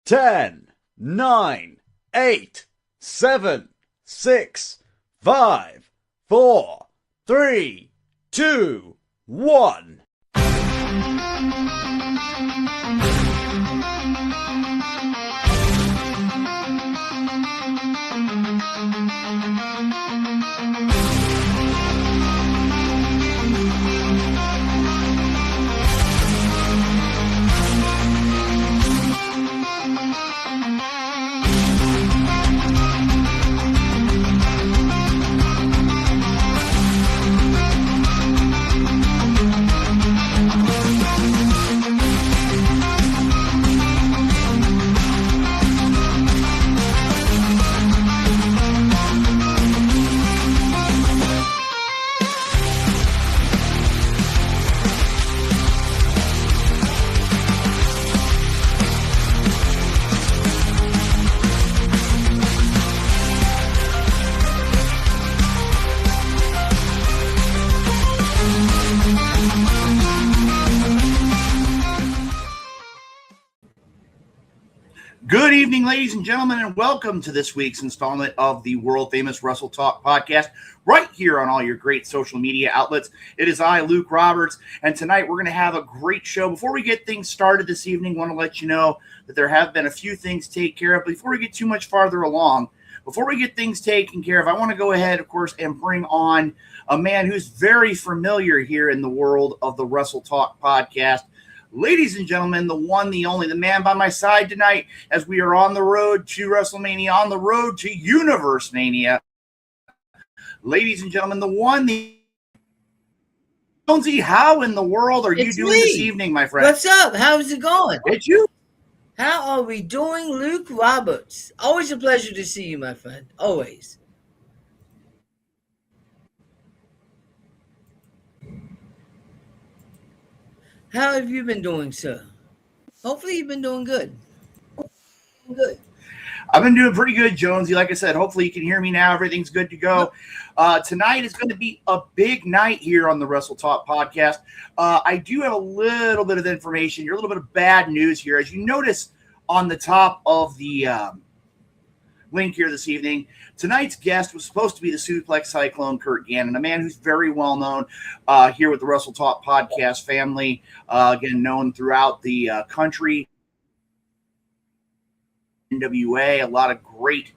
10, 9, 8, 7, 6, 5, 4, 3, 2, 1. Good evening, ladies and gentlemen, and welcome to this week's installment of the world-famous Wrestle Talk podcast, right here on all your great social media outlets. It is I, Luke Roberts, and tonight we're going to have a great show. Before we get things started this evening, I want to let you know that there have been a few things to take care of. Before we get too much farther along, before we get things taken care of, I want to go ahead, of course, and bring on a man who's very familiar here in the world of the Wrestle Talk podcast. Ladies and gentlemen, the one, the only, the man by my side tonight as we are on the road to WrestleMania, on the road to Universe Mania. Ladies and gentlemen, the one, the Jonesy, how in the world are you doing this evening, my friend? What's up? How's it going? It's you. How are we doing, Luke Roberts? Always a pleasure to see you, my friend. Always. How have you been doing, sir? Hopefully you've been doing good. Good. I've been doing pretty good, Jonesy. Like I said, hopefully you can hear me now. Everything's good to go. Tonight is going to be a big night here on the Wrestle Talk podcast. I do have a little bit of information here, a little bit of bad news here. As you notice on the top of the link here this evening, tonight's guest was supposed to be the Suplex Cyclone, Curt Gannon, a man who's very well known here with the Wrestle Talk podcast family, again, known throughout the country. NWA, a lot of great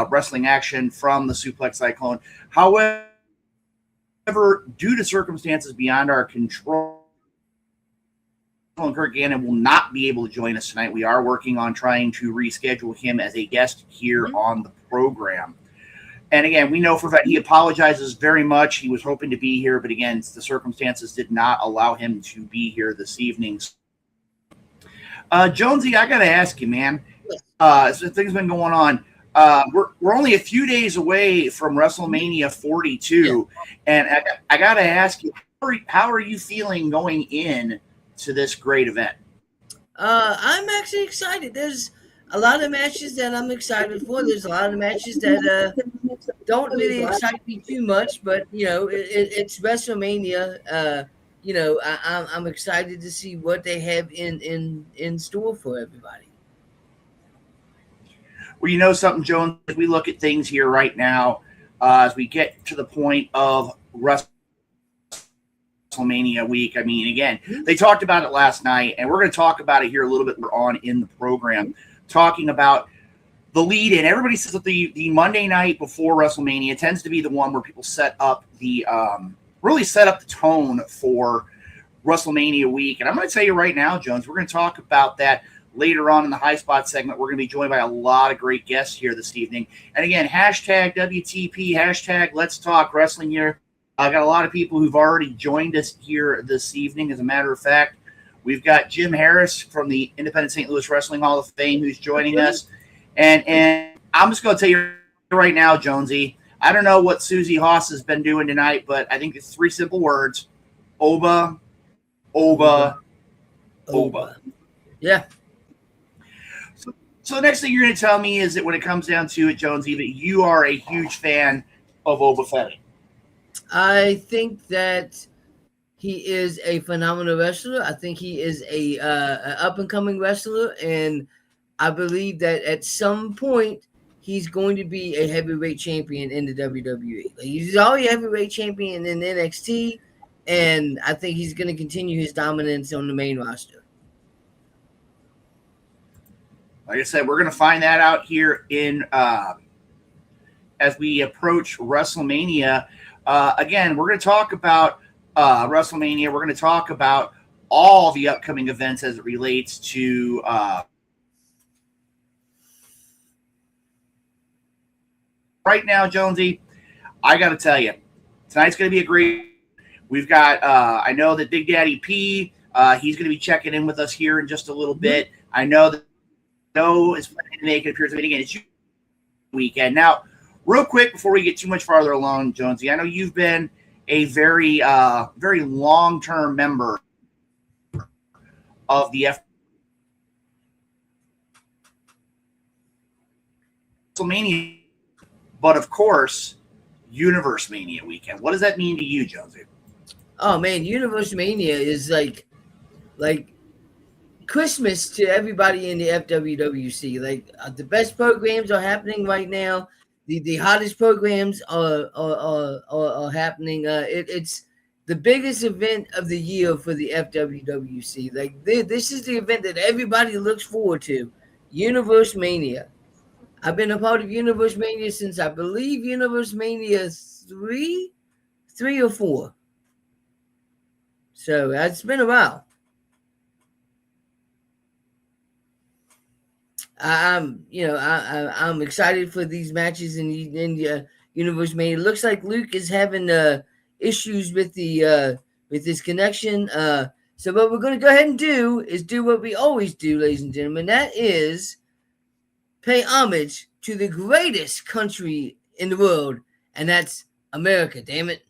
wrestling action from the Suplex Cyclone. However, due to circumstances beyond our control, Curt Gannon will not be able to join us tonight. We are working on trying to reschedule him as a guest here on the program. And again, we know for a fact he apologizes very much. He was hoping to be here, but again, the circumstances did not allow him to be here this evening. Jonesy, I got to ask you, man. So things been going on. We're only a few days away from WrestleMania 42, and I got to ask you, how are you feeling going in to this great event? I'm actually excited. There's a lot of matches that I'm excited for. There's a lot of matches that don't really excite me too much, but you know, it's WrestleMania. You know, I'm excited to see what they have in store for everybody. Well, you know something, Jones, as we look at things here right now, as we get to the point of WrestleMania week, I mean, again, they talked about it last night, and we're going to talk about it here a little bit later on in the program, talking about the lead-in. Everybody says that the Monday night before WrestleMania tends to be the one where people set up the really set up the tone for WrestleMania week. And I'm going to tell you right now, Jones, we're going to talk about that later on in the High Spot segment. We're going to be joined by a lot of great guests here this evening. And again, hashtag WTP, hashtag Let's Talk Wrestling here. I've got a lot of people who've already joined us here this evening. As a matter of fact, we've got Jim Harris from the Independent St. Louis Wrestling Hall of Fame who's joining us. And I'm just going to tell you right now, Jonesy, I don't know what Susie Haas has been doing tonight, but I think it's three simple words. Oba, Oba, Oba. Yeah. So the next thing you're going to tell me is that when it comes down to it, Jonesy, that you are a huge fan of Oba Femi. I think that he is a phenomenal wrestler. I think he is a up and coming wrestler, and I believe that at some point he's going to be a heavyweight champion in the WWE. Like, he's already a heavyweight champion in NXT, and I think he's going to continue his dominance on the main roster. Like I said, we're going to find that out here in as we approach WrestleMania. Again, we're going to talk about WrestleMania. We're going to talk about all the upcoming events as it relates to right now, Jonesy. I got to tell you, tonight's going to be a great. We've got. I know that Big Daddy P. He's going to be checking in with us here in just a little bit. I know that Joe is planning to make an appearance again. It's weekend now. Real quick before we get too much farther along, Jonesy, I know you've been a very, very long-term member of the WrestleMania, but of course, Universe Mania weekend. What does that mean to you, Jonesy? Oh man, Universe Mania is like Christmas to everybody in the FWWC. Like, the best programs are happening right now. The hottest programs are happening. It's the biggest event of the year for the FWWC. Like, this is the event that everybody looks forward to. Universe Mania. I've been a part of Universe Mania since, I believe, Universe Mania 3 or 4. So it's been a while. I'm excited for these matches in Universe Mania. It looks like Luke is having issues with his connection. So what we're going to go ahead and do is do what we always do, ladies and gentlemen. That is pay homage to the greatest country in the world, and that's America. Damn it.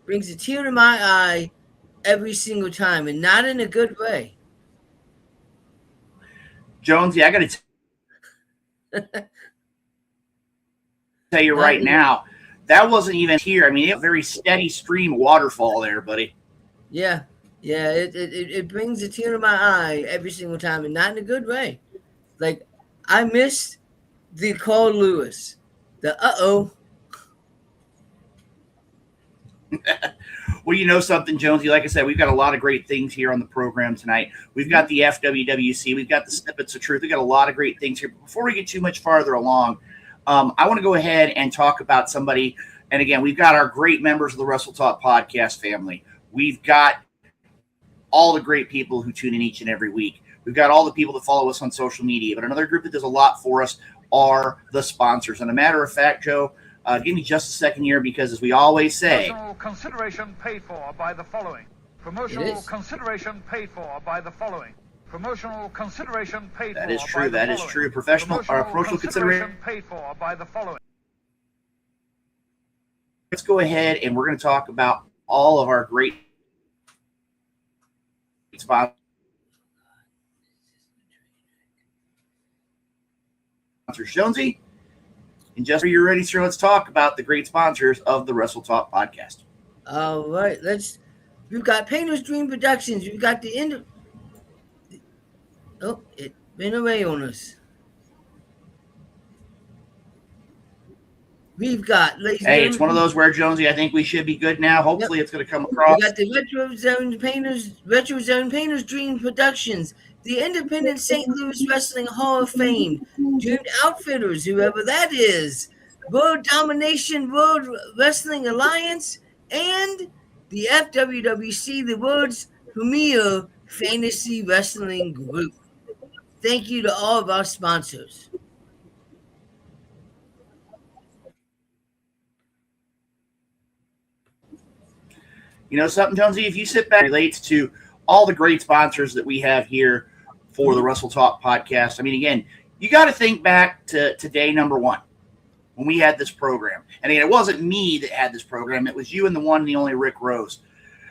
Brings a tear to my eye every single time, and not in a good way. Jonesy, I got to tell you right now, that wasn't even here. I mean, it was a very steady stream waterfall there, buddy. Yeah. It brings a tear to my eye every single time, and not in a good way. Like, I miss the Carl Lewis, the Well, you know something, Jonesy. Like I said, we've got a lot of great things here on the program tonight. We've got the FWWC. We've got the Snippets of Truth. We've got a lot of great things here. But before we get too much farther along, I want to go ahead and talk about somebody. And again, we've got our great members of the Wrestle Talk podcast family. We've got all the great people who tune in each and every week. We've got all the people that follow us on social media. But another group that does a lot for us are the sponsors. And a matter of fact, Joe, give me just a second here, because as we always say, promotional consideration paid for by the following. Promotional consideration paid for by the following. Promotional consideration paid for. That is true. That is true. Promotional consideration paid for by the following. Let's go ahead and we're going to talk about all of our great sponsors. Jonesy, and just when you're ready, sir, let's talk about the great sponsors of the Wrestle Talk podcast. All right, we've got Painter's Dream Productions. We've got the end of. Oh, it went away on us. We've got. Hey, it's one of those where, Jonesy, I think we should be good now. Hopefully, it's going to come across. We got the Retro Zone Painter's Dream Productions, the Independent St. Louis Wrestling Hall of Fame, Doomed Outfitters, whoever that is, World Domination World Wrestling Alliance, and the FWWC, the world's premier fantasy wrestling group. Thank you to all of our sponsors. You know something, Jonesy? If you sit back, it relates to all the great sponsors that we have here for the Wrestle Talk podcast. I mean, again, you got to think back to day number one when we had this program. And again, it wasn't me that had this program. It was you and the one and the only Rick Rose.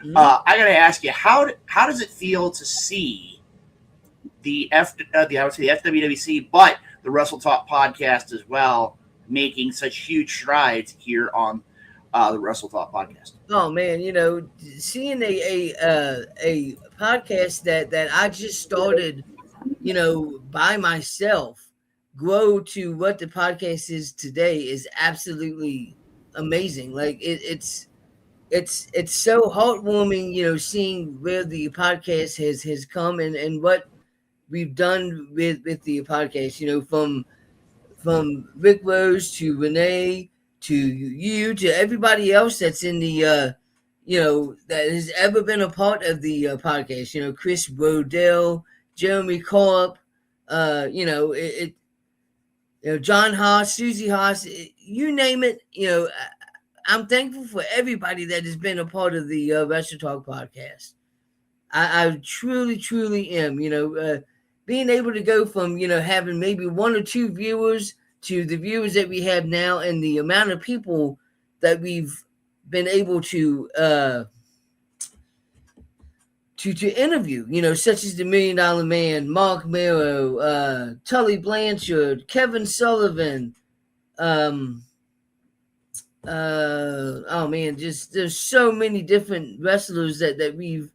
I got to ask you, how does it feel to see the FWWC, but the Wrestle Talk podcast as well, making such huge strides here on the Wrestle Talk podcast? Oh man, you know, seeing a podcast that I just started, you know, by myself, grow to what the podcast is today is absolutely amazing. Like it's so heartwarming, you know, seeing where the podcast has come and what we've done with the podcast, you know, from Rick Rose to Renee to you to everybody else that's in the you know, that has ever been a part of the podcast, you know, Chris Brodell, Jeremy Corp, you know, you know, John Haas, Susie Haas, you name it, you know. I'm thankful for everybody that has been a part of the Wrestle Talk podcast. I truly, truly am, you know, being able to go from, you know, having maybe one or two viewers to the viewers that we have now, and the amount of people that we've been able to interview, you know, such as the $1 Million Man, Mark Mero, Tully Blanchard, Kevin Sullivan, oh man, just there's so many different wrestlers that we've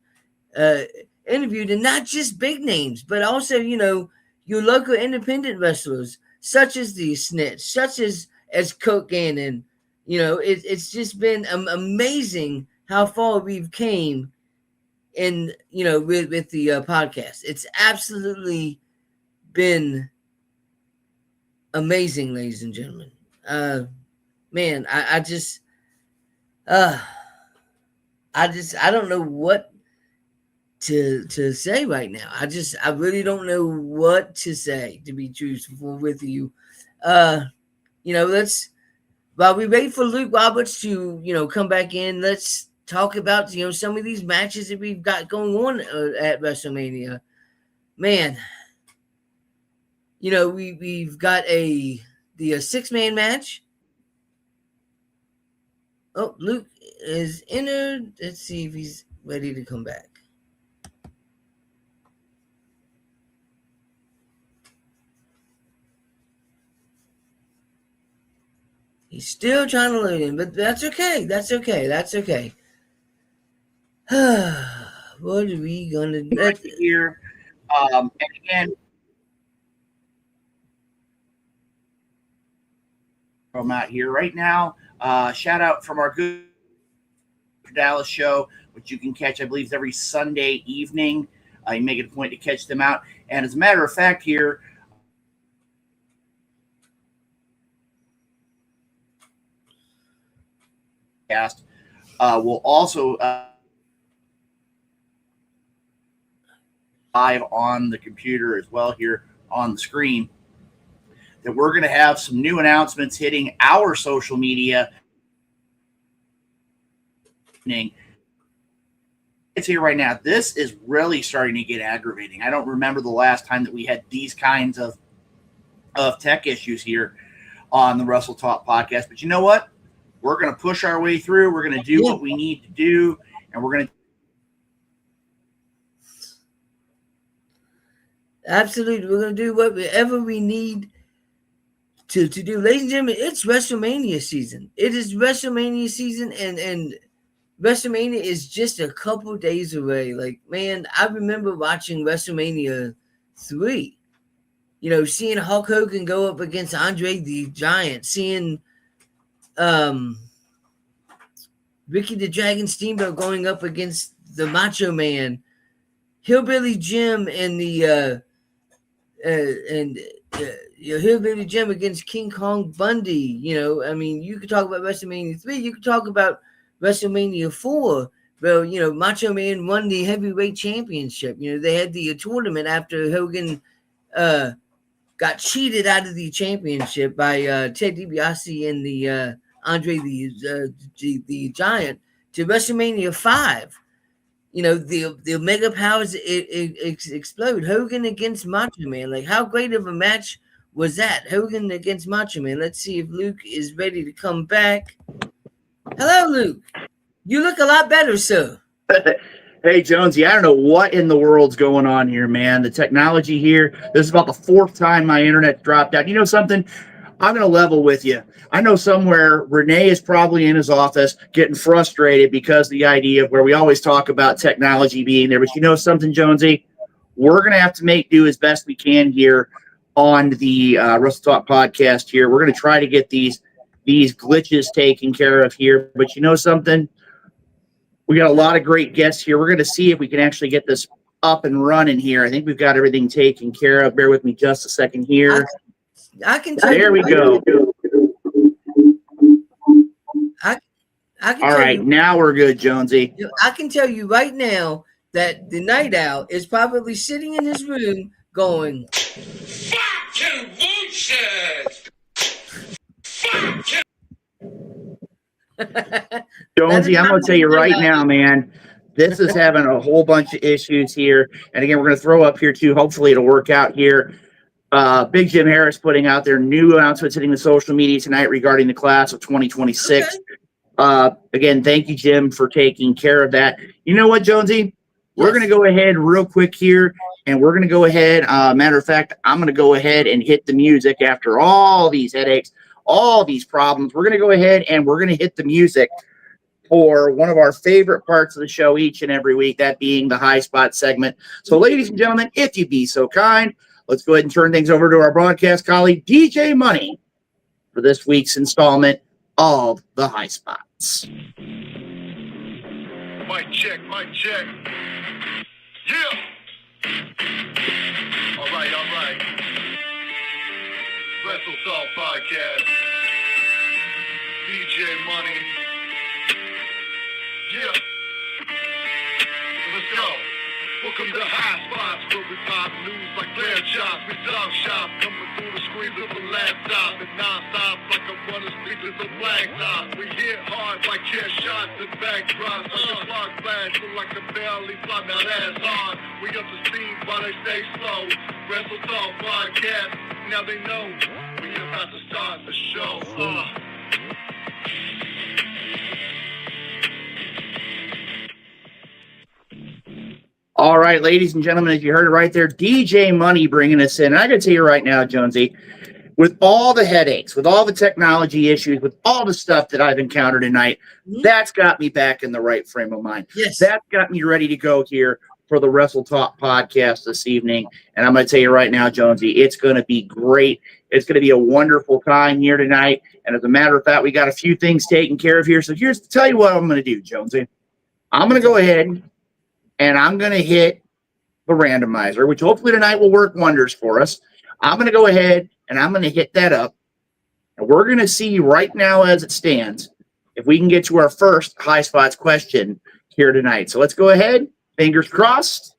interviewed, and not just big names, but also, you know, your local independent wrestlers, such as the Snitch, such as Curt Gannon. You know, it's just been amazing how far we've came in, you know, with the podcast. It's absolutely been amazing, ladies and gentlemen. Man, I don't know what to say right now. I really don't know what to say, to be truthful with you. You know, while we wait for Luke Roberts to, you know, come back in, let's talk about, you know, some of these matches that we've got going on at WrestleMania. Man, you know, we've got the 6-man match. Oh, Luke is entered. Let's see if he's ready to come back. He's still trying to load in, but that's okay. That's okay. That's okay. What are we gonna do here? And again, I'm out here right now. Shout out from our good Dallas show, which you can catch, I believe, every Sunday evening. You make it a point to catch them out. And as a matter of fact, here, will also live on the computer as well here on the screen, that we're going to have some new announcements hitting our social media. It's here right now. This is really starting to get aggravating. I don't remember the last time that we had these kinds of tech issues here on the Wrestle Talk podcast. But you know what? We're going to push our way through. We're going to do what we need to do, and we're going to. Absolutely. We're going to do whatever we need to do. Ladies and gentlemen, it's WrestleMania season. It is WrestleMania season, and WrestleMania is just a couple days away. Like, man, I remember watching WrestleMania 3. You know, seeing Hulk Hogan go up against Andre the Giant, seeing Ricky the Dragon Steamboat going up against the Macho Man, Hillbilly Jim and Hillbilly Jim against King Kong Bundy. You know, I mean, you could talk about WrestleMania 3. You could talk about WrestleMania 4. Well, you know, Macho Man won the heavyweight championship. You know, they had the tournament after Hogan got cheated out of the championship by Ted DiBiase and the Andre the Giant. to WrestleMania 5. The Omega powers explode. Hogan against Macho Man. Like, how great of a match was that? Hogan against Macho Man. Let's see if Luke is ready to come back. Hello, Luke. You look a lot better, sir. Hey, Jonesy, I don't know what in the world's going on here, man. The technology here, this is about the fourth time my internet dropped out. You know something? I'm going to level with you. I know somewhere Renee is probably in his office getting frustrated because the idea of where we always talk about technology being there. But you know something, Jonesy? We're going to have to make do as best we can here on the Wrestle Talk podcast here. We're going to try to get these glitches taken care of here. But you know something? We got a lot of great guests here. We're going to see if we can actually get this up and running here. I think we've got everything taken care of. Bear with me just a second here. I can tell there you. We go. All right, now we're good, Jonesy. I can tell you right now that the Night Owl is probably sitting in his room going, "Fuck you, bullshit! Fuck you!" Jonesy, I'm going to tell you right now, man, this is having a whole bunch of issues here. And again, we're going to throw up here too. Hopefully it'll work out here. Big Jim Harris putting out their new announcements hitting the social media tonight regarding the class of 2026. Okay. Again, thank you, Jim, for taking care of that. You know what, Jonesy? We're going to go ahead real quick here, and we're going to go ahead. Matter of fact, I'm going to go ahead and hit the music after all these headaches, all these problems. We're going to go ahead and we're going to hit the music for one of our favorite parts of the show each and every week, that being the High Spot segment. So, ladies and gentlemen, if you'd be so kind, let's go ahead and turn things over to our broadcast colleague, DJ Money, for this week's installment of the High Spots. Mic check, mic check. Yeah. All right. Wrestle Talk Podcast. DJ Money. Yeah. Let's go. Welcome to High Spots, where we pop news like clear chops. We talk shop, coming through the screens of the laptop. And non-stop like a running speakers of blacktop. We hit hard like chair shots and backdrops. Like a plug flash, look like a belly flop. Now that's hard. We up to speed while they stay slow. Wrestle Talk Podcast, now they know we about to start the show. All right, ladies and gentlemen, as you heard it right there, DJ Money bringing us in. And I got to tell you right now, Jonesy, with all the headaches, with all the technology issues, with all the stuff that I've encountered tonight, that's got me back in the right frame of mind. Yes. That's got me ready to go here for the Wrestle Talk podcast this evening. And I'm going to tell you right now, Jonesy, it's going to be great. It's going to be a wonderful time here tonight. And as a matter of fact, we got a few things taken care of here. So here's to tell you what I'm going to do, Jonesy. I'm going to go ahead and I'm going to hit the randomizer, which hopefully tonight will work wonders for us. I'm going to go ahead and I'm going to hit that up. And we're going to see right now as it stands if we can get to our first High Spots question here tonight. So let's go ahead. Fingers crossed.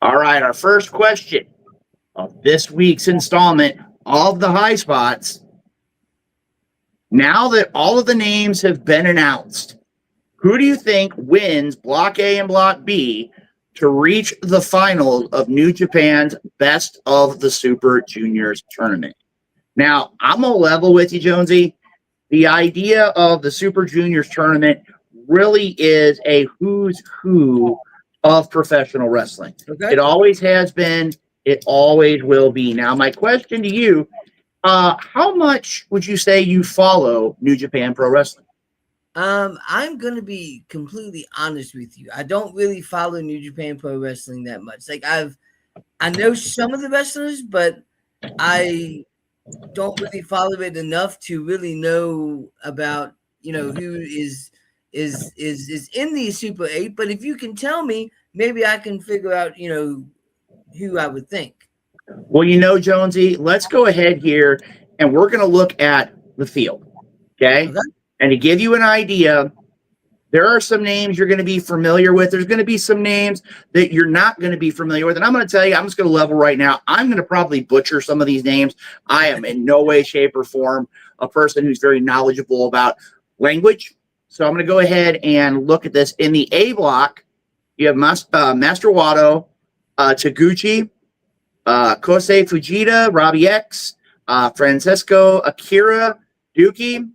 All right, our first question of this week's installment of the High Spots. Now that all of the names have been announced, who do you think wins Block A and Block B to reach the final of New Japan's Best of the Super Juniors tournament? Now, I'm going to level with you, Jonesy. The idea of the Super Juniors tournament really is a who's who of professional wrestling. Okay. It always has been. It always will be. Now, my question to you, how much would you say you follow New Japan Pro Wrestling? I'm going to be completely honest with you. I don't really follow New Japan Pro Wrestling that much. Like I know some of the wrestlers, but I don't really follow it enough to really know about, who is in the Super 8. But if you can tell me, maybe I can figure out, who I would think. Well, Jonesy, let's go ahead here and we're going to look at the field. Okay. And to give you an idea, There are some names you're going to be familiar with. There's going to be some names that you're not going to be familiar with. And I'm going to tell you, I'm just going to level right now. I'm going to probably butcher some of these names. I am in no way, shape, or form a person who's very knowledgeable about language. So I'm going to go ahead and look at this. In the A block, you have Master Wado, Taguchi, Kosei Fujita, Robbie X, Francesco Akira, Dookie,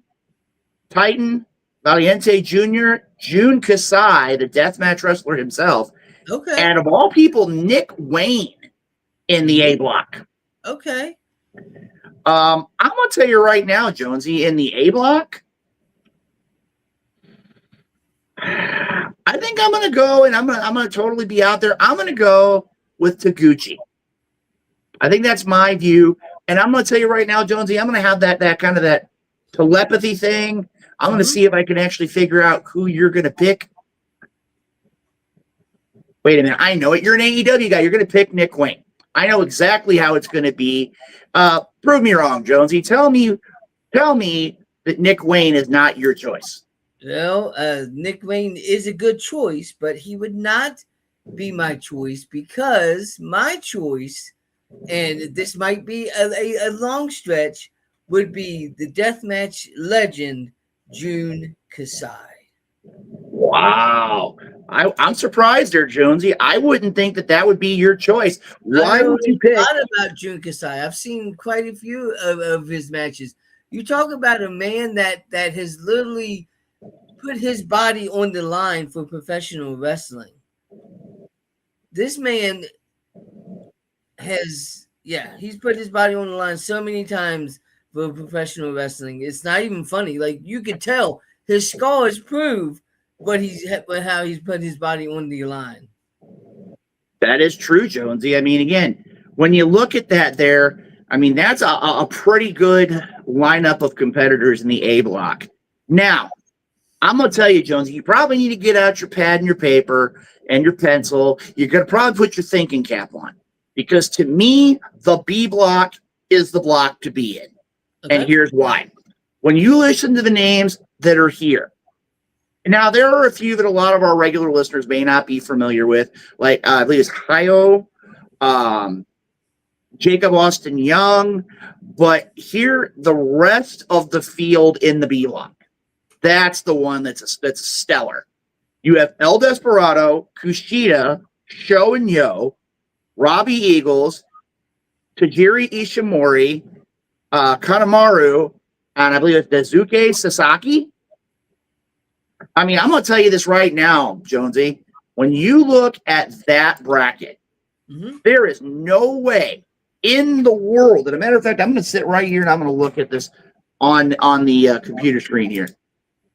Titan, Valiente Jr., Jun Kasai, the deathmatch wrestler himself, Okay. and of all people, Nick Wayne in the A block. Okay. I'm going to tell you right now, Jonesy, in the A block, I think I'm going to go, and I'm going to totally be out there. I'm going to go with Taguchi. I think that's my view, and I'm going to tell you right now, Jonesy, I'm going to have that kind of that telepathy thing. I'm going to see if I can actually figure out who you're going to pick. Wait a minute. I know it. You're an AEW guy. You're going to pick Nick Wayne. I know exactly how it's going to be. Prove me wrong, Jonesy. Tell me that Nick Wayne is not your choice. Well, Nick Wayne is a good choice, but he would not be my choice because my choice, and this might be a long stretch, would be the deathmatch legend, Jun Kasai. Wow. I'm surprised there, Jonesy. I wouldn't think that would be your choice. Why would you pick? A lot about Jun Kasai. I've seen quite a few of his matches. You talk about a man that has literally put his body on the line for professional wrestling. This man he's put his body on the line so many times for professional wrestling. It's not even funny. Like, you could tell his scars prove how he's put his body on the line. That is true, Jonesy. I mean, again, when you look at that there, I mean, that's a pretty good lineup of competitors in the A block. Now, I'm going to tell you, Jonesy, you probably need to get out your pad and your paper and your pencil. You're going to probably put your thinking cap on. Because to me, the B block is the block to be in. Okay. And here's why. When you listen to the names that are here, now there are a few that a lot of our regular listeners may not be familiar with, like I believe it's Hayo, Jacob Austin Young, but here the rest of the field in the B block, that's the one that's stellar. You have El Desperado, Kushida, Sho and Yo, Robbie Eagles, Tajiri Ishimori, Kanemaru, and I believe it's Daisuke Sasaki. I mean, I'm going to tell you this right now, Jonesy. When you look at that bracket, there is no way in the world. As a matter of fact, I'm going to sit right here and I'm going to look at this on the computer screen here.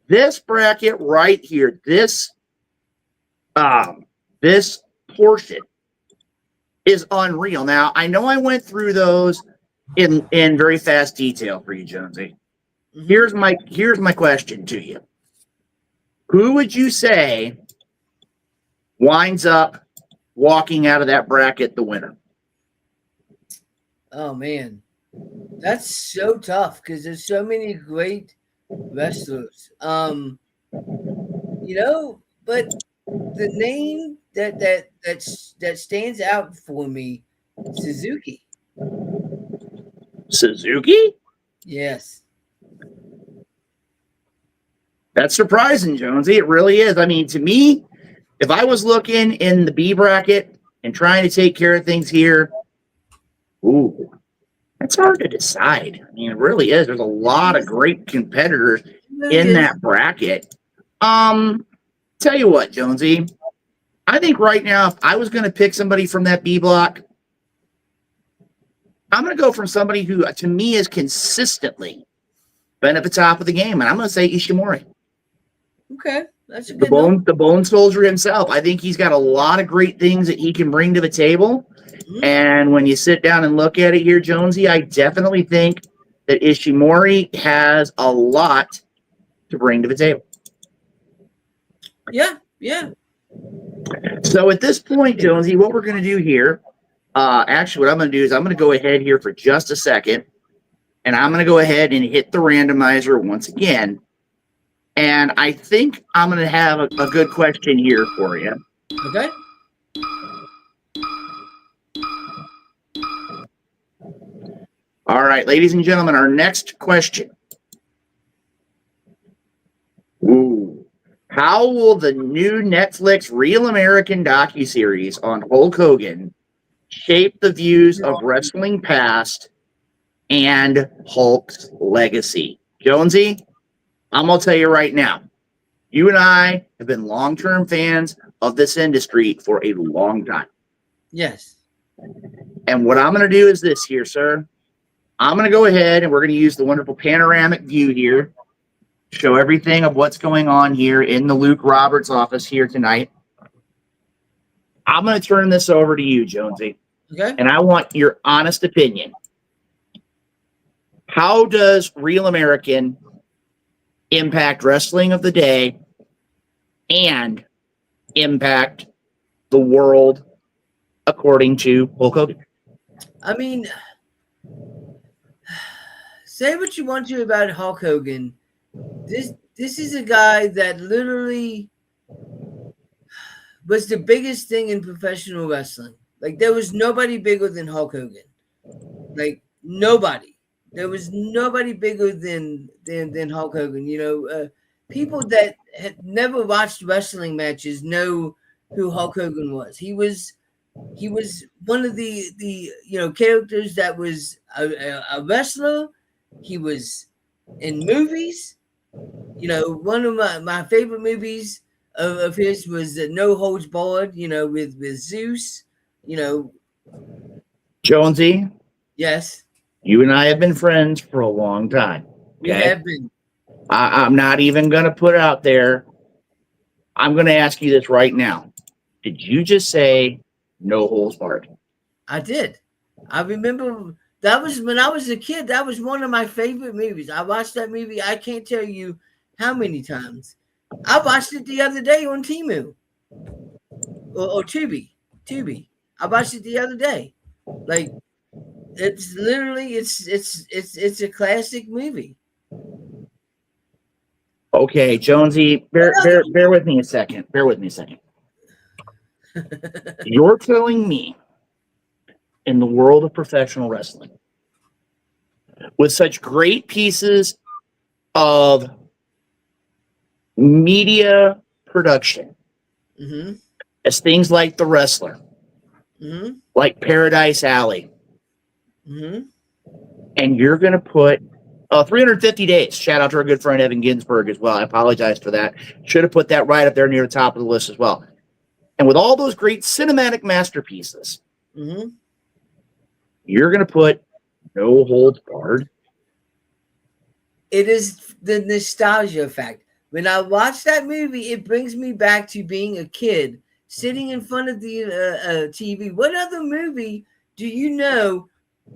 This bracket right here, this portion is unreal. Now, I know I went through those in very fast detail for you, Jonesy. Here's my question to you. Who would you say winds up walking out of that bracket the winner? Oh, man. That's so tough because there's so many great wrestlers. But the name that stands out for me, Suzuki. Suzuki? Yes. That's surprising, Jonesy. It really is. I mean, to me, if I was looking in the B bracket and trying to take care of things here, that's hard to decide. I mean, it really is. There's a lot of great competitors in that bracket. Tell you what, Jonesy, I think right now, if I was going to pick somebody from that B block, I'm going to go from somebody who, to me, has consistently been at the top of the game, and I'm going to say Ishimori. Okay, that's a good the Bone Soldier himself. I think he's got a lot of great things that he can bring to the table. And when you sit down and look at it here, Jonesy, I definitely think that Ishimori has a lot to bring to the table. Yeah. So at this point, Jonesy, what we're going to do here, actually what I'm going to do is I'm going to go ahead here for just a second, and I'm going to go ahead and hit the randomizer once again. And I think I'm going to have a good question here for you. Okay. All right, ladies and gentlemen, our next question. Ooh. How will the new Netflix Real American docuseries on Hulk Hogan shape the views of wrestling past and Hulk's legacy? Jonesy, I'm going to tell you right now, you and I have been long-term fans of this industry for a long time. Yes. And what I'm going to do is this here, sir. I'm going to go ahead and we're going to use the wonderful panoramic view here, show everything of what's going on here in the Luke Roberts office here tonight. I'm going to turn this over to you, Jonesy. Okay. And I want your honest opinion. How does Real American impact wrestling of the day and impact the world according to Hulk Hogan? I mean, say what you want to about Hulk Hogan. This is a guy that literally was the biggest thing in professional wrestling. Like, there was nobody bigger than Hulk Hogan. Like, nobody. There was nobody bigger than Hulk Hogan. You know, people that had never watched wrestling matches know who Hulk Hogan was. He was one of the characters that was a wrestler. He was in movies. You know, one of my favorite movies of his was No Holds Barred, with Zeus. Jonesy, Yes, you and I have been friends for a long time. we Okay? have been. I'm not even going to put out there. I'm going to ask you this right now. Did you just say no holds barred? I did. I remember that was when I was a kid. That was one of my favorite movies. I watched that movie. I can't tell you how many times. I watched it the other day on Temu or Tubi. I watched it the other day. Like, it's literally it's a classic movie. Okay, Jonesy, bear with me a second. You're telling me in the world of professional wrestling, with such great pieces of media production, as things like The Wrestler, like Paradise Alley, and you're going to put 350 Days. Shout out to our good friend Evan Ginsberg as well. I apologize for that. Should have put that right up there near the top of the list as well. And with all those great cinematic masterpieces, you're going to put No Holds Barred. It is the nostalgia effect. When I watch that movie, it brings me back to being a kid sitting in front of the TV. What other movie do you know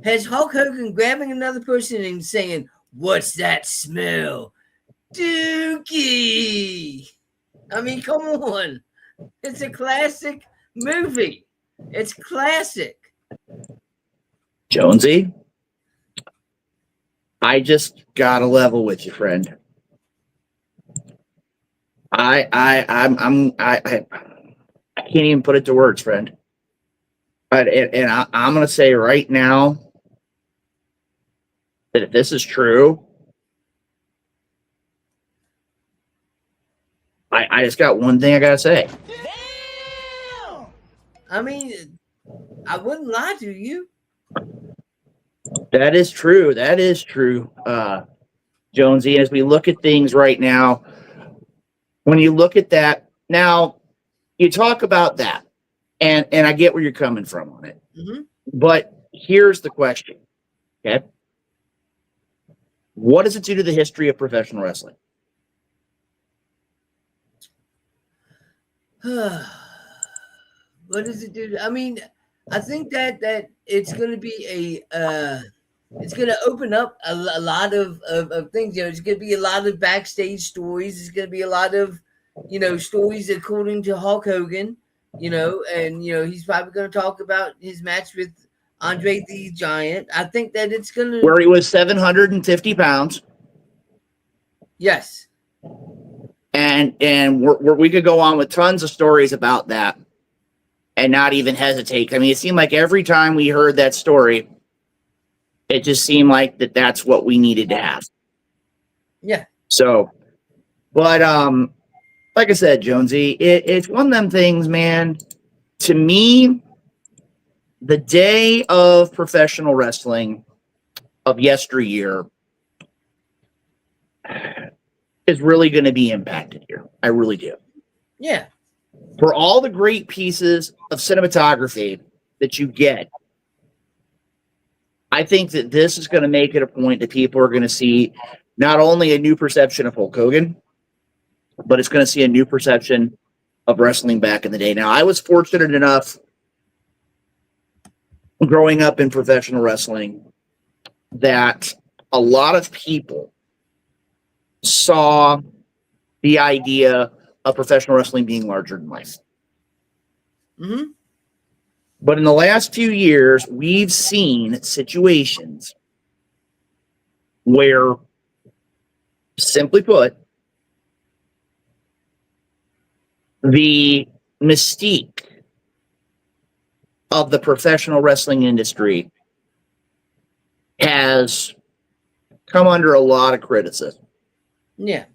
has Hulk Hogan grabbing another person and saying, "What's that smell? Dookie." I mean, come on. It's a classic movie. It's classic. Jonesy, I just got to level with you, friend. I can't even put it to words, friend. But I'm going to say right now that if this is true, I just got one thing I got to say. I mean, I wouldn't lie to you. That is true. Jonesy, as we look at things right now, when you look at that, now you talk about that, and I get where you're coming from on it. But here's the question, okay? What does it do to the history of professional wrestling? What does it do? I mean, I think that it's going to be it's going to open up a lot of things. It's going to be a lot of backstage stories. It's going to be a lot of, stories according to Hulk Hogan, and, he's probably going to talk about his match with Andre the Giant. I think that it's going to... Where he was 750 pounds. Yes. And we could go on with tons of stories about that and not even hesitate. I mean, it seemed like every time we heard that story, it just seemed like that's what we needed to have. Yeah. So, but like I said, Jonesy, it's one of them things, man. To me, the day of professional wrestling of yesteryear is really going to be impacted here. I really do. Yeah. For all the great pieces of cinematography that you get, I think that this is going to make it a point that people are going to see not only a new perception of Hulk Hogan, but it's going to see a new perception of wrestling back in the day. Now, I was fortunate enough growing up in professional wrestling that a lot of people saw the idea of professional wrestling being larger than life. Mm-hmm. But in the last few years, we've seen situations where, simply put, the mystique of the professional wrestling industry has come under a lot of criticism. Yeah.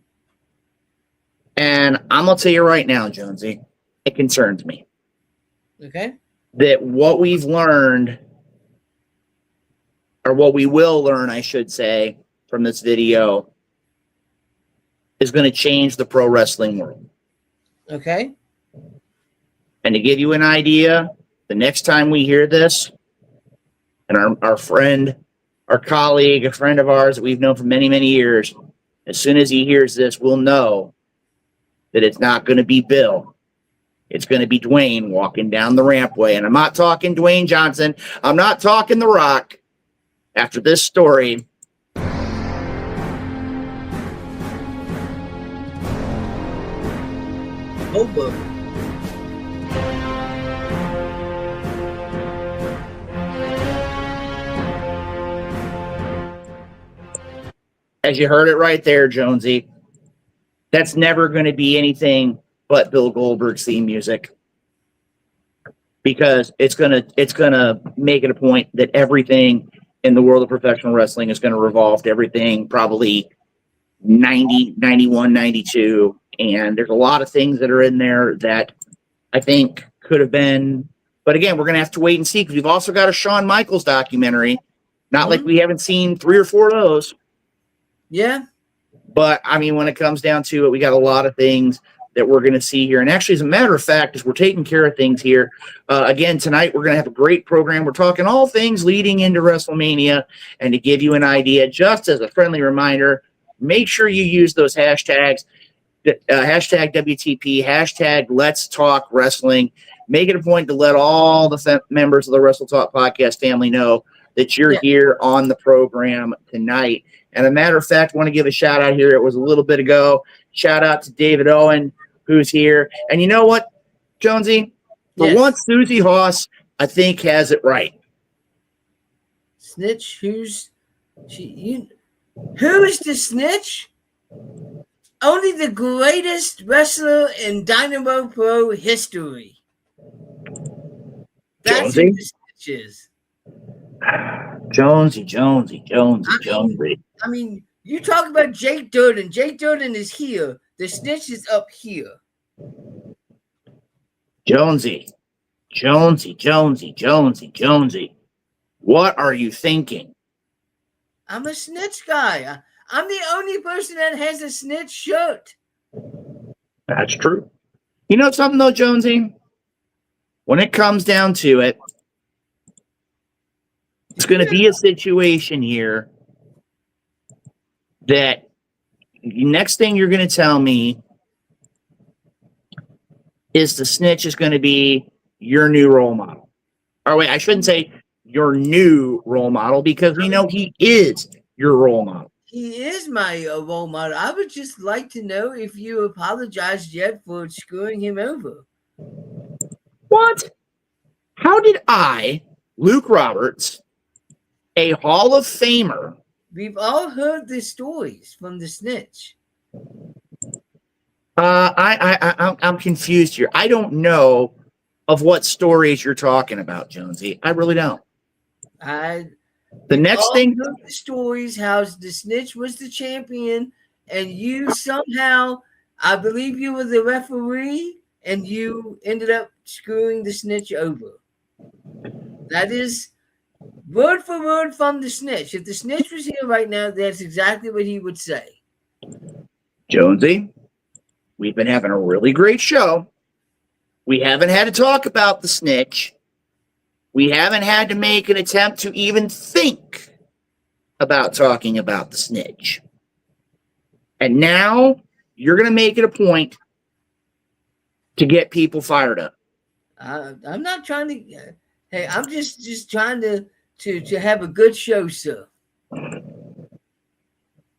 And I'm going to tell you right now, Jonesy, it concerns me. Okay. That what we've learned, or what we will learn, I should say, from this video, is going to change the pro wrestling world. Okay. And to give you an idea, the next time we hear this, and our friend, our colleague, a friend of ours that we've known for many, many years, as soon as he hears this, we'll know that it's not going to be Bill. It's going to be Dwayne walking down the rampway. And I'm not talking Dwayne Johnson. I'm not talking The Rock. After this story, Hobo. as you heard it right there, Jonesy, that's never going to be anything but Bill Goldberg's theme music, because it's gonna make it a point that everything in the world of professional wrestling is going to revolve to everything probably 90, 91, 92. And there's a lot of things that are in there that I think could have been, but again, we're going to have to wait and see, because we've also got a Shawn Michaels documentary. Not like we haven't seen 3 or 4 of those. Yeah. But I mean, when it comes down to it, we got a lot of things that we're going to see here. And actually, as a matter of fact, as we're taking care of things here, again, tonight, we're going to have a great program. We're talking all things leading into WrestleMania. And to give you an idea, just as a friendly reminder, make sure you use those hashtags, hashtag WTP, hashtag Let's Talk Wrestling. Make it a point to let all the members of the Wrestle Talk podcast family know that you're here on the program tonight. And a matter of fact, I want to give a shout out here. It was a little bit ago. Shout out to David Owen, who's here. And you know what, Jonesy? For once, Susie Haas, I think, has it right. Snitch? Who is the Snitch? Only the greatest wrestler in Dynamo Pro history. That's who the Snitch is. Jonesy. I mean, you talk about Jake Durden. Jake Durden is here. The Snitch is up here. Jonesy. What are you thinking? I'm a Snitch guy. I'm the only person that has a Snitch shirt. That's true. You know something, though, Jonesy? When it comes down to it, it's going to be a situation here that next thing you're going to tell me is the Snitch is going to be your new role model. Or wait, I shouldn't say your new role model, because we know he is your role model. He is my role model. I would just like to know if you apologized yet for screwing him over. What? How did I, Luke Roberts, a Hall of Famer? We've all heard the stories from the Snitch. I'm confused here. I don't know of what stories you're talking about, Jonesy. I really don't. The next thing, the stories how the snitch was the champion, and you somehow, I believe you were the referee, and you ended up screwing the snitch over. That is word for word from the snitch. If the snitch was here right now, that's exactly what he would say. Jonesy, we've been having a really great show. We haven't had to talk about the snitch. We haven't had to make an attempt to even think about talking about the snitch. And now you're going to make it a point to get people fired up. I'm not trying to. Hey, I'm just trying to have a good show, sir.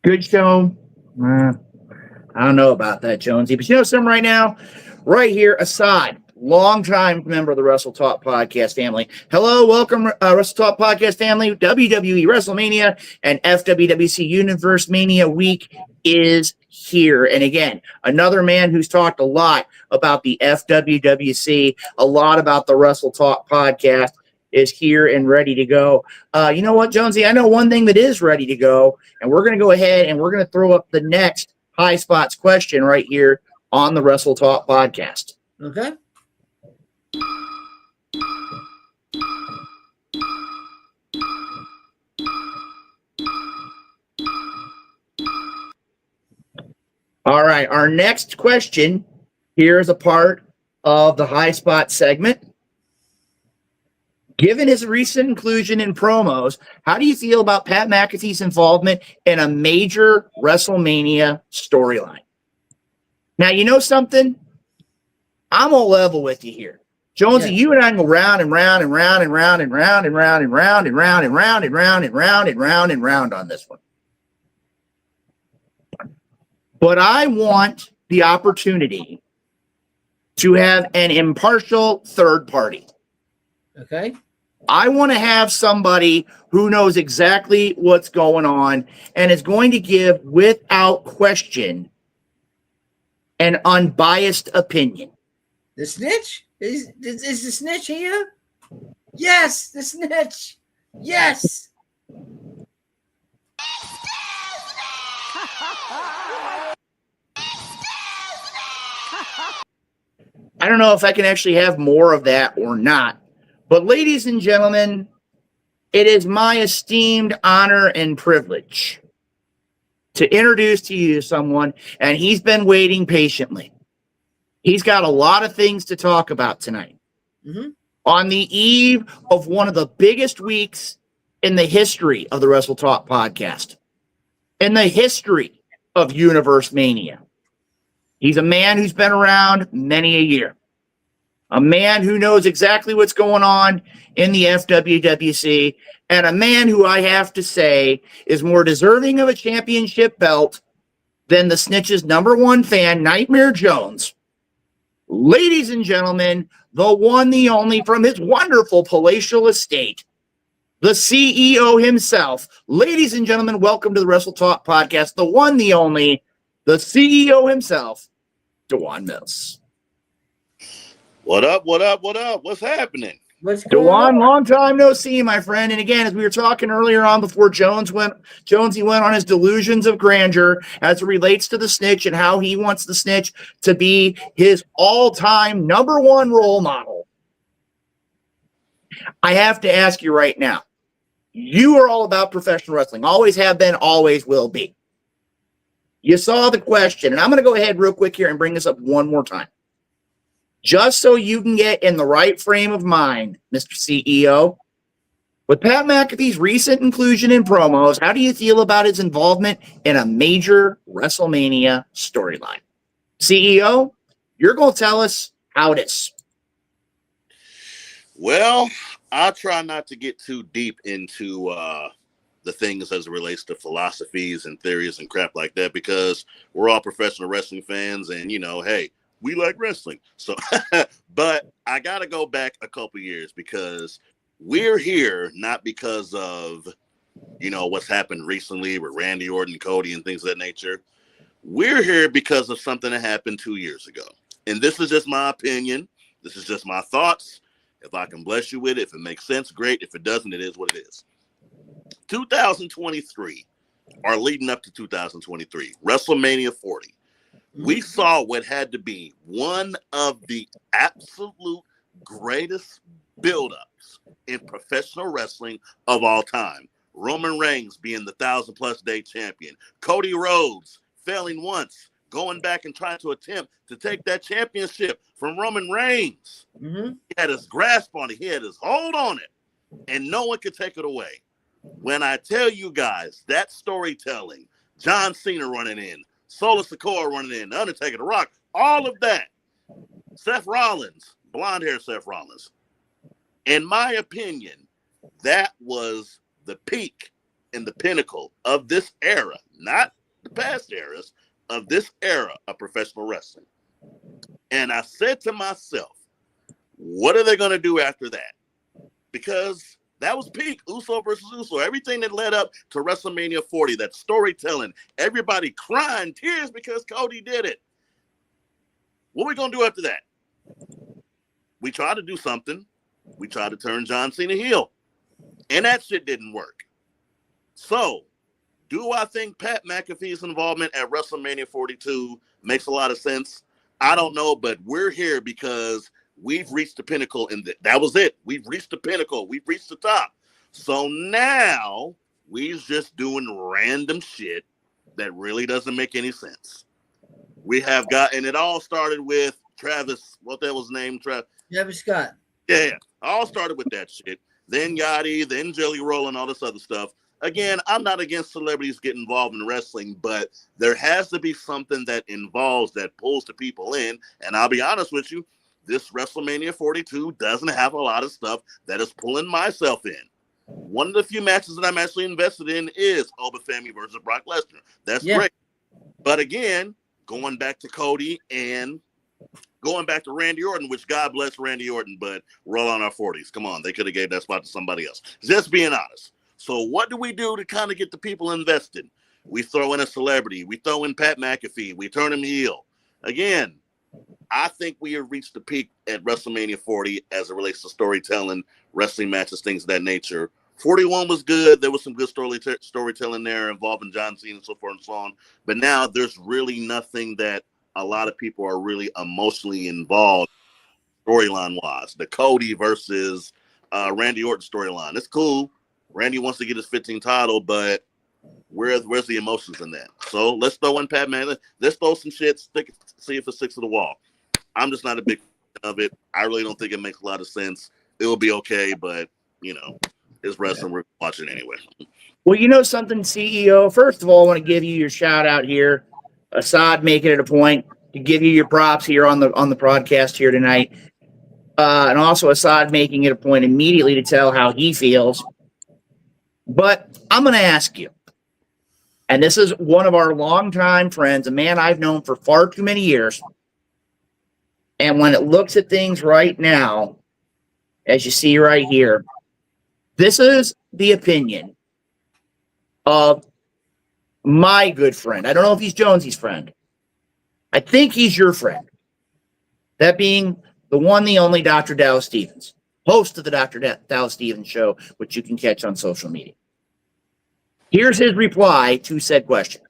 Good show. I don't know about that, Jonesy. But you know something right now? Right here, Assad, longtime member of the Wrestle Talk podcast family. Hello, welcome, Wrestle Talk podcast family. WWE WrestleMania and FWWC Universe Mania week is here. And again, another man who's talked a lot about the FWWC, a lot about the Wrestle Talk podcast, is here and ready to go. You know what, Jonesy? I know one thing that is ready to go, and we're going to go ahead and we're going to throw up the next High Spots question right here on the Wrestle Talk podcast. Okay. All right, our next question here is a part of the High Spot segment. Given his recent inclusion in promos, how do you feel about Pat McAfee's involvement in a major WrestleMania storyline? Now, you know something? I'm gonna level with you here. Jonesy, you and I can go round and round and round and round and round and round and round and round and round and round and round and round and round on this one. But I want the opportunity to have an impartial third party. Okay. I want to have somebody who knows exactly what's going on and is going to give, without question, an unbiased opinion. The snitch? Is the snitch here? Yes, the snitch. Yes. I don't know if I can actually have more of that or not. But ladies and gentlemen, it is my esteemed honor and privilege to introduce to you someone, and he's been waiting patiently. He's got a lot of things to talk about tonight. Mm-hmm. On the eve of one of the biggest weeks in the history of the Wrestle Talk podcast, in the history of Universe Mania. He's a man who's been around many a year. A man who knows exactly what's going on in the FWWC, and a man who I have to say is more deserving of a championship belt than the Snitch's number one fan, Nightmare Jones. Ladies and gentlemen, the one, the only, from his wonderful palatial estate, the CEO himself. Ladies and gentlemen, welcome to the Wrestle Talk podcast, the one, the only, the CEO himself, Dewan Mills. What up? What up? What up? What's happening? What's going Dewan, on? long time no see, my friend. And again, as we were talking earlier on before Jonesy went on his delusions of grandeur as it relates to the snitch and how he wants the snitch to be his all-time number one role model. I have to ask you right now, you are all about professional wrestling. Always have been, always will be. You saw the question, and I'm going to go ahead real quick here and bring this up one more time. Just so you can get in the right frame of mind, Mr. CEO, with Pat McAfee's recent inclusion in promos, how do you feel about his involvement in a major WrestleMania storyline? CEO, you're going to tell us how it is. Well, I try not to get too deep into the things as it relates to philosophies and theories and crap like that, because we're all professional wrestling fans, and hey, we like wrestling. So, but I got to go back a couple years, because we're here not because of, what's happened recently with Randy Orton, Cody, and things of that nature. We're here because of something that happened 2 years ago. And this is just my opinion. This is just my thoughts. If I can bless you with it, if it makes sense, great. If it doesn't, it is what it is. 2023, or leading up to 2023, WrestleMania 40. We saw what had to be one of the absolute greatest buildups in professional wrestling of all time. Roman Reigns being the 1,000+ day champion. Cody Rhodes failing once, going back and trying to attempt to take that championship from Roman Reigns. Mm-hmm. He had his grasp on it. He had his hold on it. And no one could take it away. When I tell you guys, that storytelling, John Cena running in, Solo Sikoa running in, Undertaker, The Rock, all of that. Seth Rollins, blonde hair Seth Rollins. In my opinion, that was the peak and the pinnacle of this era, not the past eras, of this era of professional wrestling. And I said to myself, what are they going to do after that? Because that was peak, Uso versus Uso. Everything that led up to WrestleMania 40, that storytelling, everybody crying tears because Cody did it. What are we going to do after that? We tried to do something. We tried to turn John Cena heel. And that shit didn't work. So, do I think Pat McAfee's involvement at WrestleMania 42 makes a lot of sense? I don't know, but we're here because we've reached the pinnacle, and that was it. We've reached the pinnacle. We've reached the top. So now we're just doing random shit that really doesn't make any sense. We have got, and it all started with Travis, what that was named? Travis Scott. Yeah, all started with that shit. Then Yachty, then Jelly Roll, and all this other stuff. Again, I'm not against celebrities getting involved in wrestling, but there has to be something that involves, that pulls the people in. And I'll be honest with you, this WrestleMania 42 doesn't have a lot of stuff that is pulling myself in. One of the few matches that I'm actually invested in is Obafemi versus Brock Lesnar. That's great. But again, going back to Cody and going back to Randy Orton, which God bless Randy Orton, but we're all on our 40s. Come on, they could have gave that spot to somebody else. Just being honest. So what do we do to kind of get the people invested? We throw in a celebrity. We throw in Pat McAfee. We turn him heel. Again, I think we have reached the peak at WrestleMania 40 as it relates to storytelling, wrestling matches, things of that nature. 41 was good. There was some good storytelling there involving John Cena and so forth and so on. But now there's really nothing that a lot of people are really emotionally involved storyline-wise. The Cody versus Randy Orton storyline. It's cool. Randy wants to get his 15th title, but where's the emotions in that? So let's throw in Pat McAfee. Let's throw some shit, see if it sticks to the wall. I'm just not a big fan of it. I really don't think it makes a lot of sense. It will be okay, but, you know, it's wrestling. We're watching anyway. Well, you know something, CEO? First of all, I want to give you your shout out here. Assad making it a point to give you your props here on the broadcast here tonight. And also Assad making it a point immediately to tell how he feels. But I'm going to ask you, and this is one of our longtime friends, a man I've known for far too many years. And when it looks at things right now, as you see right here, this is the opinion of my good friend. I don't know if he's Jonesy's friend. I think he's your friend. That being the one, the only Dr. Dallas Stevens, host of the Dr. Dallas Stevens Show, which you can catch on social media. Here's his reply to said question.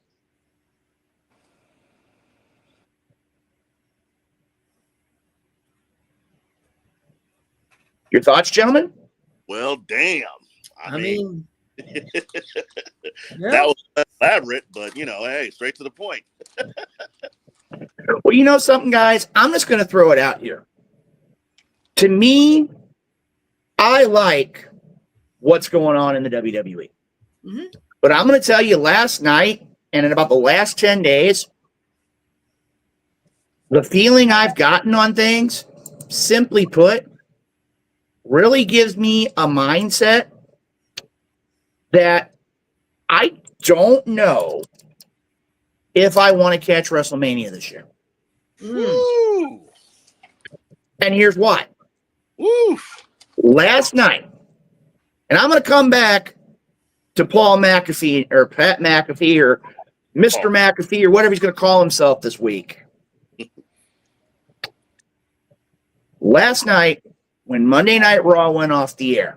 Your thoughts, gentlemen? Well, damn. I mean Yeah. that was elaborate, but, you know, hey, straight to the point. Well, you know something, guys? I'm just going to throw it out here. To me, I like what's going on in the WWE. Mm-hmm. But I'm going to tell you, last night and in about the last 10 days, the feeling I've gotten on things, simply put, really gives me a mindset that I don't know if I want to catch WrestleMania this year. Woo! And here's why. Woo! Last night, and I'm going to come back to Paul McAfee or Pat McAfee or Mr. McAfee, or whatever he's going to call himself this week. Last night, when Monday Night Raw went off the air,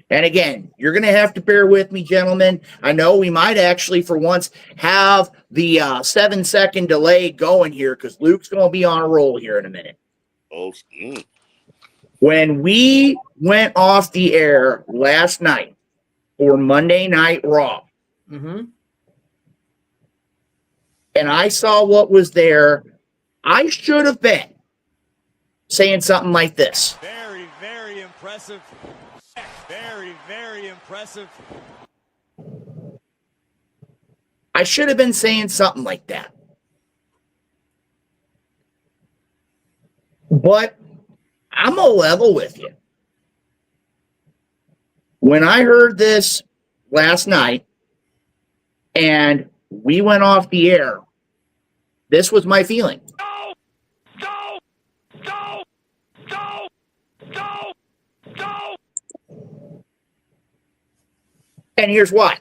and again, you're going to have to bear with me, gentlemen. I know we might actually, for once, have the 7-second delay going here because Luke's going to be on a roll here in a minute. When we went off the air last night for Monday Night Raw, and I saw what was there, I should have been saying something like this. Very, very impressive. Very, very impressive. I should have been saying something like that. But I'm a level with you. When I heard this last night and we went off the air, this was my feeling. And here's why.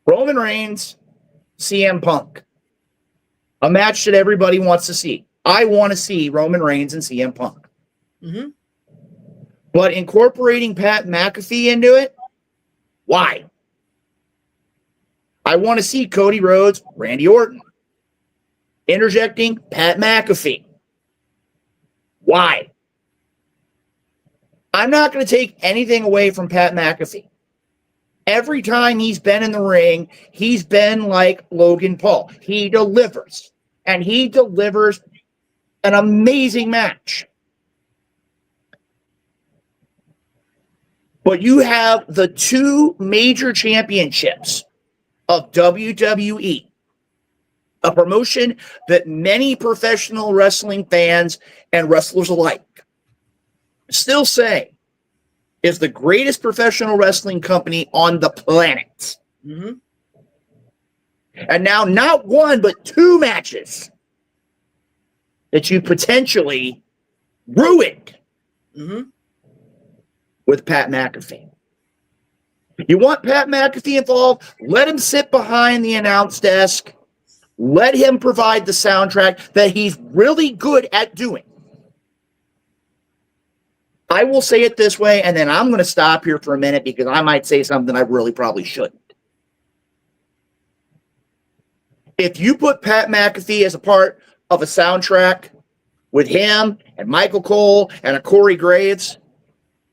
Roman Reigns, CM Punk. A match that everybody wants to see. I want to see Roman Reigns and CM Punk. But incorporating Pat McAfee into it, why? I want to see Cody Rhodes, Randy Orton. Interjecting Pat McAfee. Why? I'm not going to take anything away from Pat McAfee. Every time he's been in the ring, he's been like Logan Paul. He delivers. And he delivers an amazing match. But you have the two major championships of WWE, a promotion that many professional wrestling fans and wrestlers alike still say is the greatest professional wrestling company on the planet. And now not one, but two matches that you potentially ruined with Pat McAfee. You want Pat McAfee involved? Let him sit behind the announce desk. Let him provide the soundtrack that he's really good at doing. I will say it this way, and then I'm going to stop here for a minute because I might say something I really probably shouldn't. If you put Pat McAfee as a part of a soundtrack with him and Michael Cole and a Corey Graves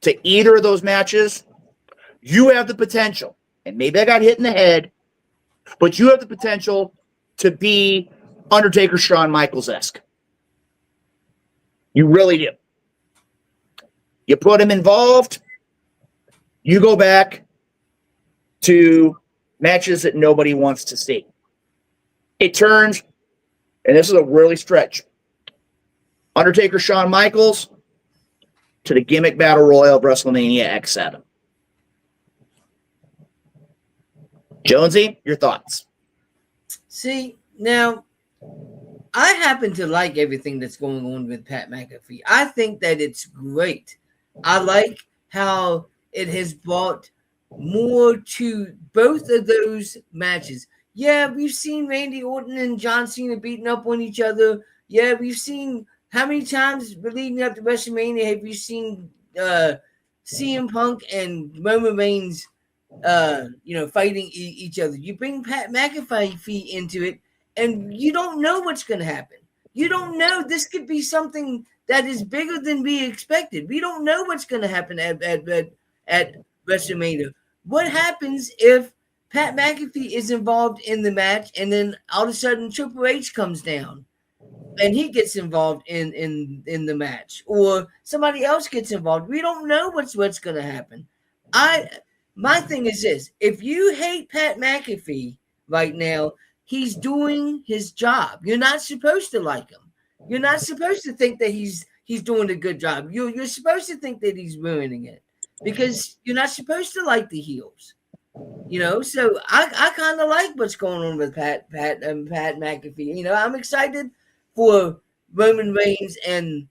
to either of those matches, you have the potential, and maybe I got hit in the head, but you have the potential to be Undertaker Shawn Michaels-esque. You really do. You put him involved, you go back to matches that nobody wants to see. It turns, and this is a really stretch, Undertaker Shawn Michaels to the gimmick battle royal of WrestleMania X7. Jonesy, your thoughts? See, now, I happen to like everything that's going on with Pat McAfee. I think that it's great. I like how it has brought more to both of those matches. Yeah, we've seen Randy Orton and John Cena beating up on each other. Yeah, we've seen how many times leading up to WrestleMania have you seen CM Punk and Roman Reigns fighting each other. You bring Pat McAfee into it, and you don't know what's going to happen. You don't know. This could be something that is bigger than we expected. We don't know what's going to happen at WrestleMania. What happens if Pat McAfee is involved in the match, and then all of a sudden Triple H comes down and he gets involved in the match, or somebody else gets involved? We don't know what's going to happen. My thing is this: if you hate Pat McAfee right now, he's doing his job. You're not supposed to like him. You're not supposed to think that he's doing a good job. You're supposed to think that he's ruining it, because you're not supposed to like the heels. So I kind of like what's going on with Pat McAfee. I'm excited for Roman Reigns and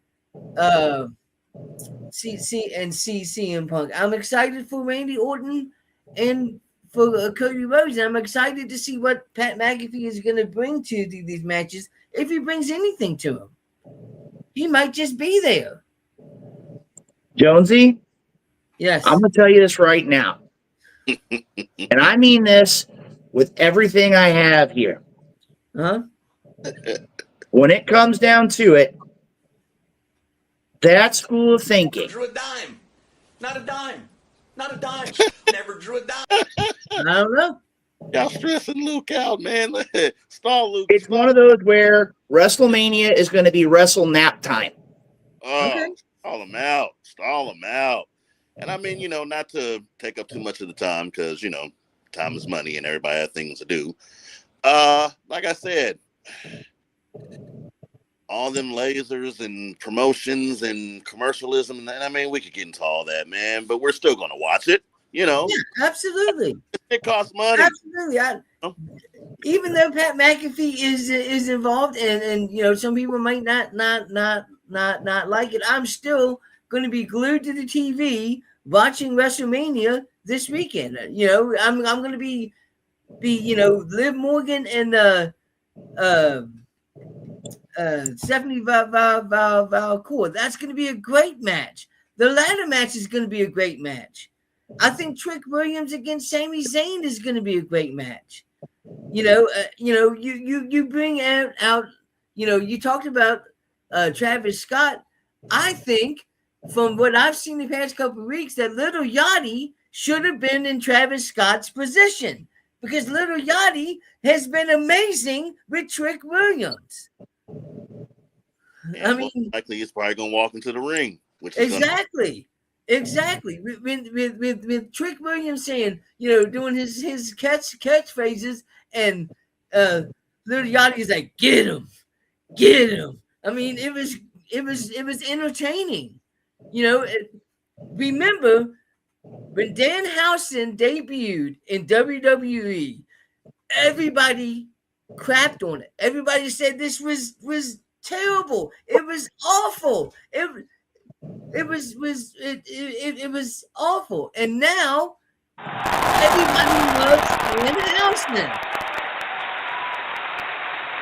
CM Punk. I'm excited for Randy Orton and for Cody Rhodes. And I'm excited to see what Pat McAfee is going to bring to these matches. If he brings anything to him, he might just be there. Jonesy, Yes. I'm going to tell you this right now. And I mean this with everything I have here. Huh? When it comes down to it, that school of thinking. Drew a dime. Not a dime. Not a dime. Never drew a dime. I don't know. Y'all stressing Luke out, man. Stall Luke. It's one of those where WrestleMania is going to be wrestle nap time. Oh, Okay. stall him out. Stall him out. And I mean, not to take up too much of the time because, time is money and everybody has things to do. Like I said, all them lasers and promotions and commercialism, and I mean, we could get into all that, man, but we're still going to watch it, Yeah, absolutely. It costs money. Absolutely. Even though Pat McAfee is involved, and some people might not like it, I'm still going to be glued to the TV watching WrestleMania this weekend. I'm going to be Liv Morgan and Stephanie Valcourt. That's going to be a great match. The ladder match is going to be a great match. I think Trick Williams against Sami Zayn is going to be a great match. You bring out. You talked about Travis Scott. I think from what I've seen the past couple of weeks that Little Yachty should have been in Travis Scott's position because Little Yachty has been amazing with Trick Williams. And I mean, likely he's probably going to walk into the ring. Which is Exactly. With Trick Williams saying, doing his catchphrases, and Little Yachty's like, get him. I mean, it was entertaining. Remember when Danhausen debuted in WWE, everybody crapped on it. Everybody said this was terrible. It was awful. It was awful. And now everybody loves Danhausen.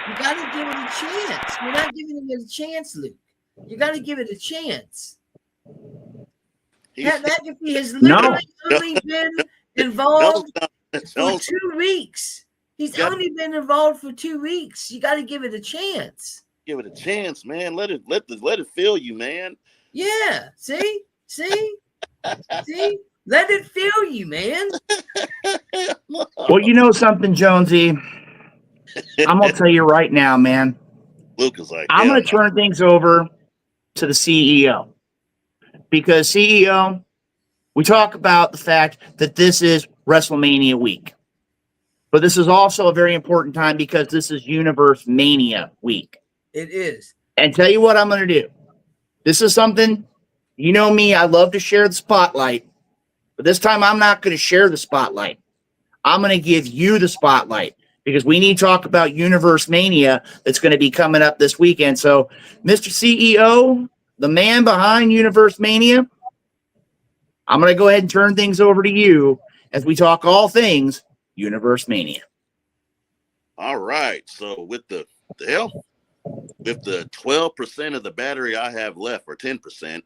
You got to give it a chance. We're not giving it a chance, Luke. You got to give it a chance. Pat McAfee has literally only been involved for 2 weeks. He's only been involved for 2 weeks. You got to give it a chance. Give it a chance, man. Let it fill you, man. Yeah. See? Let it fill you, man. Well, you know something, Jonesy? I'm going to tell you right now, man. Luke is like, I'm going to turn things over to the CEO. Because CEO, we talk about the fact that this is WrestleMania week. But this is also a very important time because this is Universe Mania week. It is. And tell you what I'm going to do. This is something, you know me, I love to share the spotlight. But this time I'm not going to share the spotlight. I'm going to give you the spotlight because we need to talk about Universe Mania that's going to be coming up this weekend. So, Mr. CEO, the man behind Universe Mania, I'm going to go ahead and turn things over to you as we talk all things Universe Mania. All right. So with the hell? With the 12% of the battery I have left, or 10%,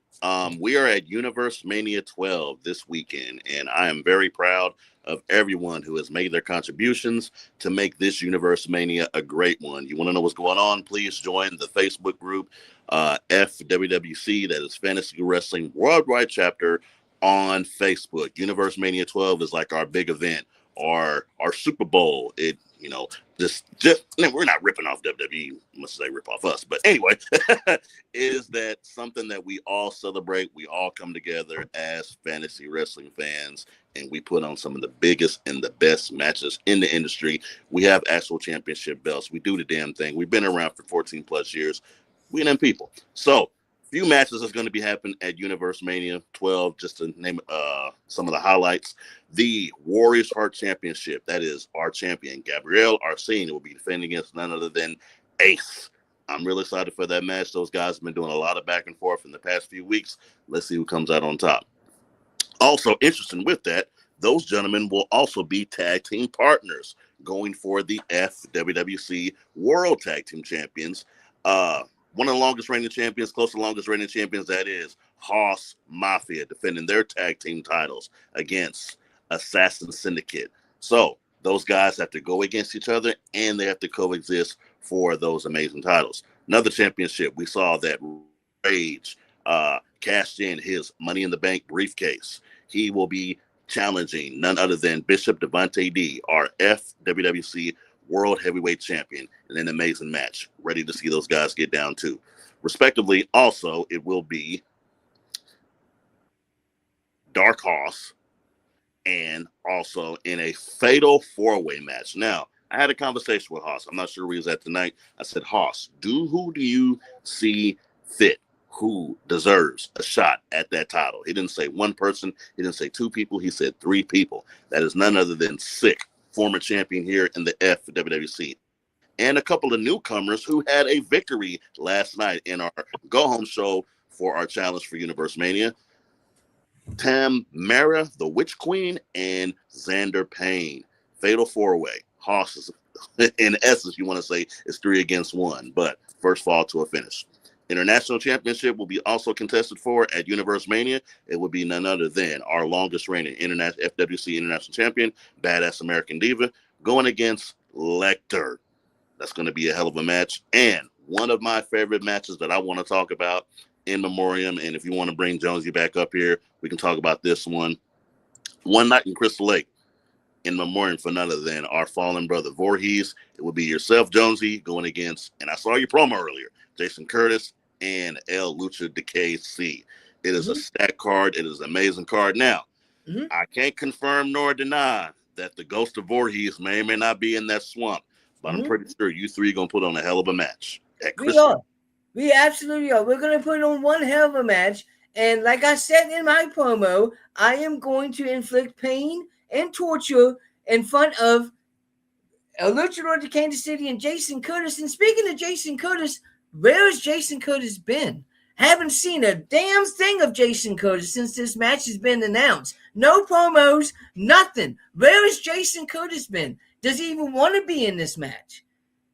we are at Universe Mania 12 this weekend, and I am very proud of everyone who has made their contributions to make this Universe Mania a great one. You want to know what's going on? Please join the Facebook group, FWWC, that is Fantasy Wrestling Worldwide Chapter on Facebook. Universe Mania 12 is like our big event, our Super Bowl. Just we're not ripping off WWE unless they rip off us. But anyway, is that something that we all celebrate? We all come together as fantasy wrestling fans, and we put on some of the biggest and the best matches in the industry. We have actual championship belts. We do the damn thing. We've been around for 14 plus years. We them people. So few matches is going to be happening at Universe Mania 12, just to name some of the highlights. The Warriors Heart Championship, that is our champion, Gabrielle Arsene, will be defending against none other than Ace. I'm really excited for that match. Those guys have been doing a lot of back and forth in the past few weeks. Let's see who comes out on top. Also, interesting with that, those gentlemen will also be tag team partners going for the FWWC World Tag Team Champions. One of the longest reigning champions, close to the longest reigning champions, that is Hoss Mafia, defending their tag team titles against Assassin Syndicate. So those guys have to go against each other, and they have to coexist for those amazing titles. Another championship, we saw that Rage cashed in his Money in the Bank briefcase. He will be challenging none other than Bishop Devontae D, our FWWC World Heavyweight Champion, in an amazing match. Ready to see those guys get down too. Respectively, also, it will be Dark Horse, and also in a fatal four-way match. Now, I had a conversation with Hoss. I'm not sure where he's at tonight. I said, Hoss, who do you see fit? Who deserves a shot at that title? He didn't say one person. He didn't say two people. He said three people. That is none other than Sick, former champion here in the FWWC, and a couple of newcomers who had a victory last night in our go-home show for our challenge for Universe Mania. Tamara, the Witch Queen, and Xander Payne. Fatal four-way. Hoss is, in essence, you want to say it's 3 against 1, but first fall to a finish. International Championship will be also contested for at Universe Mania. It will be none other than our longest reigning FWC International Champion, Badass American Diva, going against Lecter. That's going to be a hell of a match. And one of my favorite matches that I want to talk about in memoriam, and if you want to bring Jonesy back up here, we can talk about this one. One night in Crystal Lake, in memoriam for none other than our fallen brother Voorhees. It will be yourself, Jonesy, going against, and I saw your promo earlier, Jason Curtis and El Lucha Decay C. It is a stack card. It is an amazing card. Now, I can't confirm nor deny that the ghost of Voorhees may or may not be in that swamp, but I'm pretty sure you three are going to put on a hell of a match. We are. We absolutely are. We're going to put on one hell of a match. And like I said in my promo, I am going to inflict pain and torture in front of El Luchador de Kansas City and Jason Curtis. And speaking of Jason Curtis, where has Jason Curtis been? Haven't seen a damn thing of Jason Curtis since this match has been announced. No promos, nothing. Where has Jason Curtis been? Does he even want to be in this match?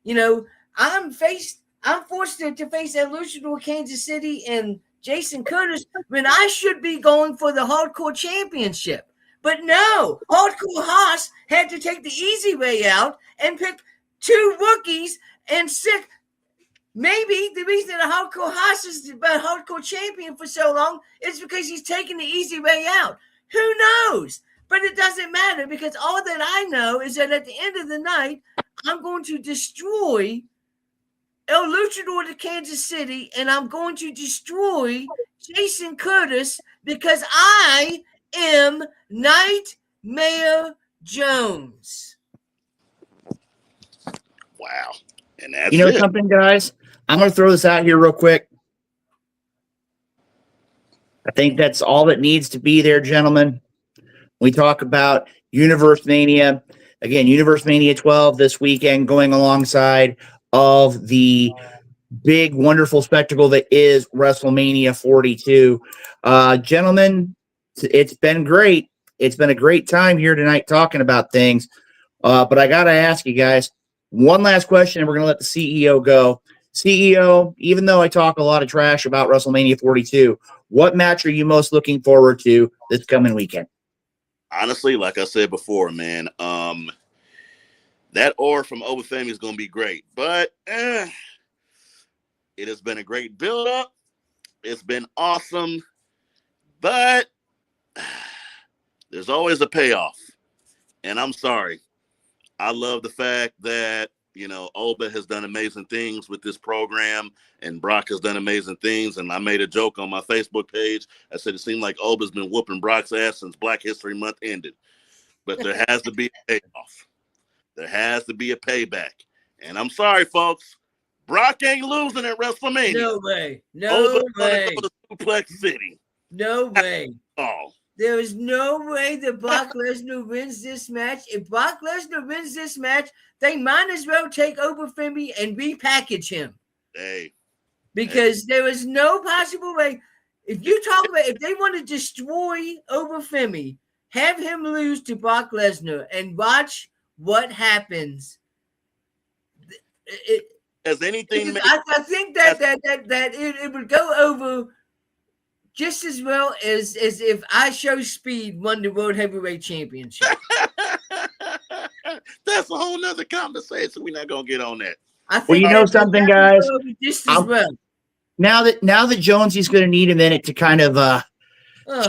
You know, I'm forced to face El Luchador Kansas City and Jason Curtis when I should be going for the Hardcore Championship. But no, Hardcore Haas had to take the easy way out and pick two rookies and Sick. Maybe the reason that Hardcore Haas is the Hardcore Champion for so long is because he's taking the easy way out. Who knows? But it doesn't matter because all that I know is that at the end of the night, I'm going to destroy El Luchador de Kansas City and I'm going to destroy Jason Curtis because I am Nightmare Jones. Wow. And that's You know something, guys? I'm going to throw this out here real quick. I think that's all that needs to be there, gentlemen. We talk about Universe Mania. Again, Universe Mania 12 this weekend going alongside of the big, wonderful spectacle that is WrestleMania 42. Gentlemen, it's been great. It's been a great time here tonight talking about things. But I got to ask you guys one last question, and we're going to let the CEO go. CEO, even though I talk a lot of trash about WrestleMania 42, what match are you most looking forward to this coming weekend? Honestly, like I said before, man, that ore from Obafemi is going to be great. But it has been a great build-up. It's been awesome. But there's always a payoff. And I'm sorry. I love the fact that, you know, Oba has done amazing things with this program and Brock has done amazing things. And I made a joke on my Facebook page. I said it seemed like Oba's been whooping Brock's ass since Black History Month ended. But there has to be a payoff. There has to be a payback. And I'm sorry, folks. Brock ain't losing at WrestleMania. No way. No Oba's way. gonna go to Suplex City. No way. Oh. There is no way that Brock Lesnar wins this match. If Brock Lesnar wins this match, they might as well take Obafemi and repackage him. Hey. Because there is no possible way. If you talk about if they want to destroy Obafemi, have him lose to Brock Lesnar and watch what happens. Has anything made I think that it would go over just as well as if I Show Speed won the World Heavyweight Championship. That's a whole nother conversation. We're not gonna get on that. I Well, think you know something, guys? Just as well. Now that Jonesy's going to need a minute to kind of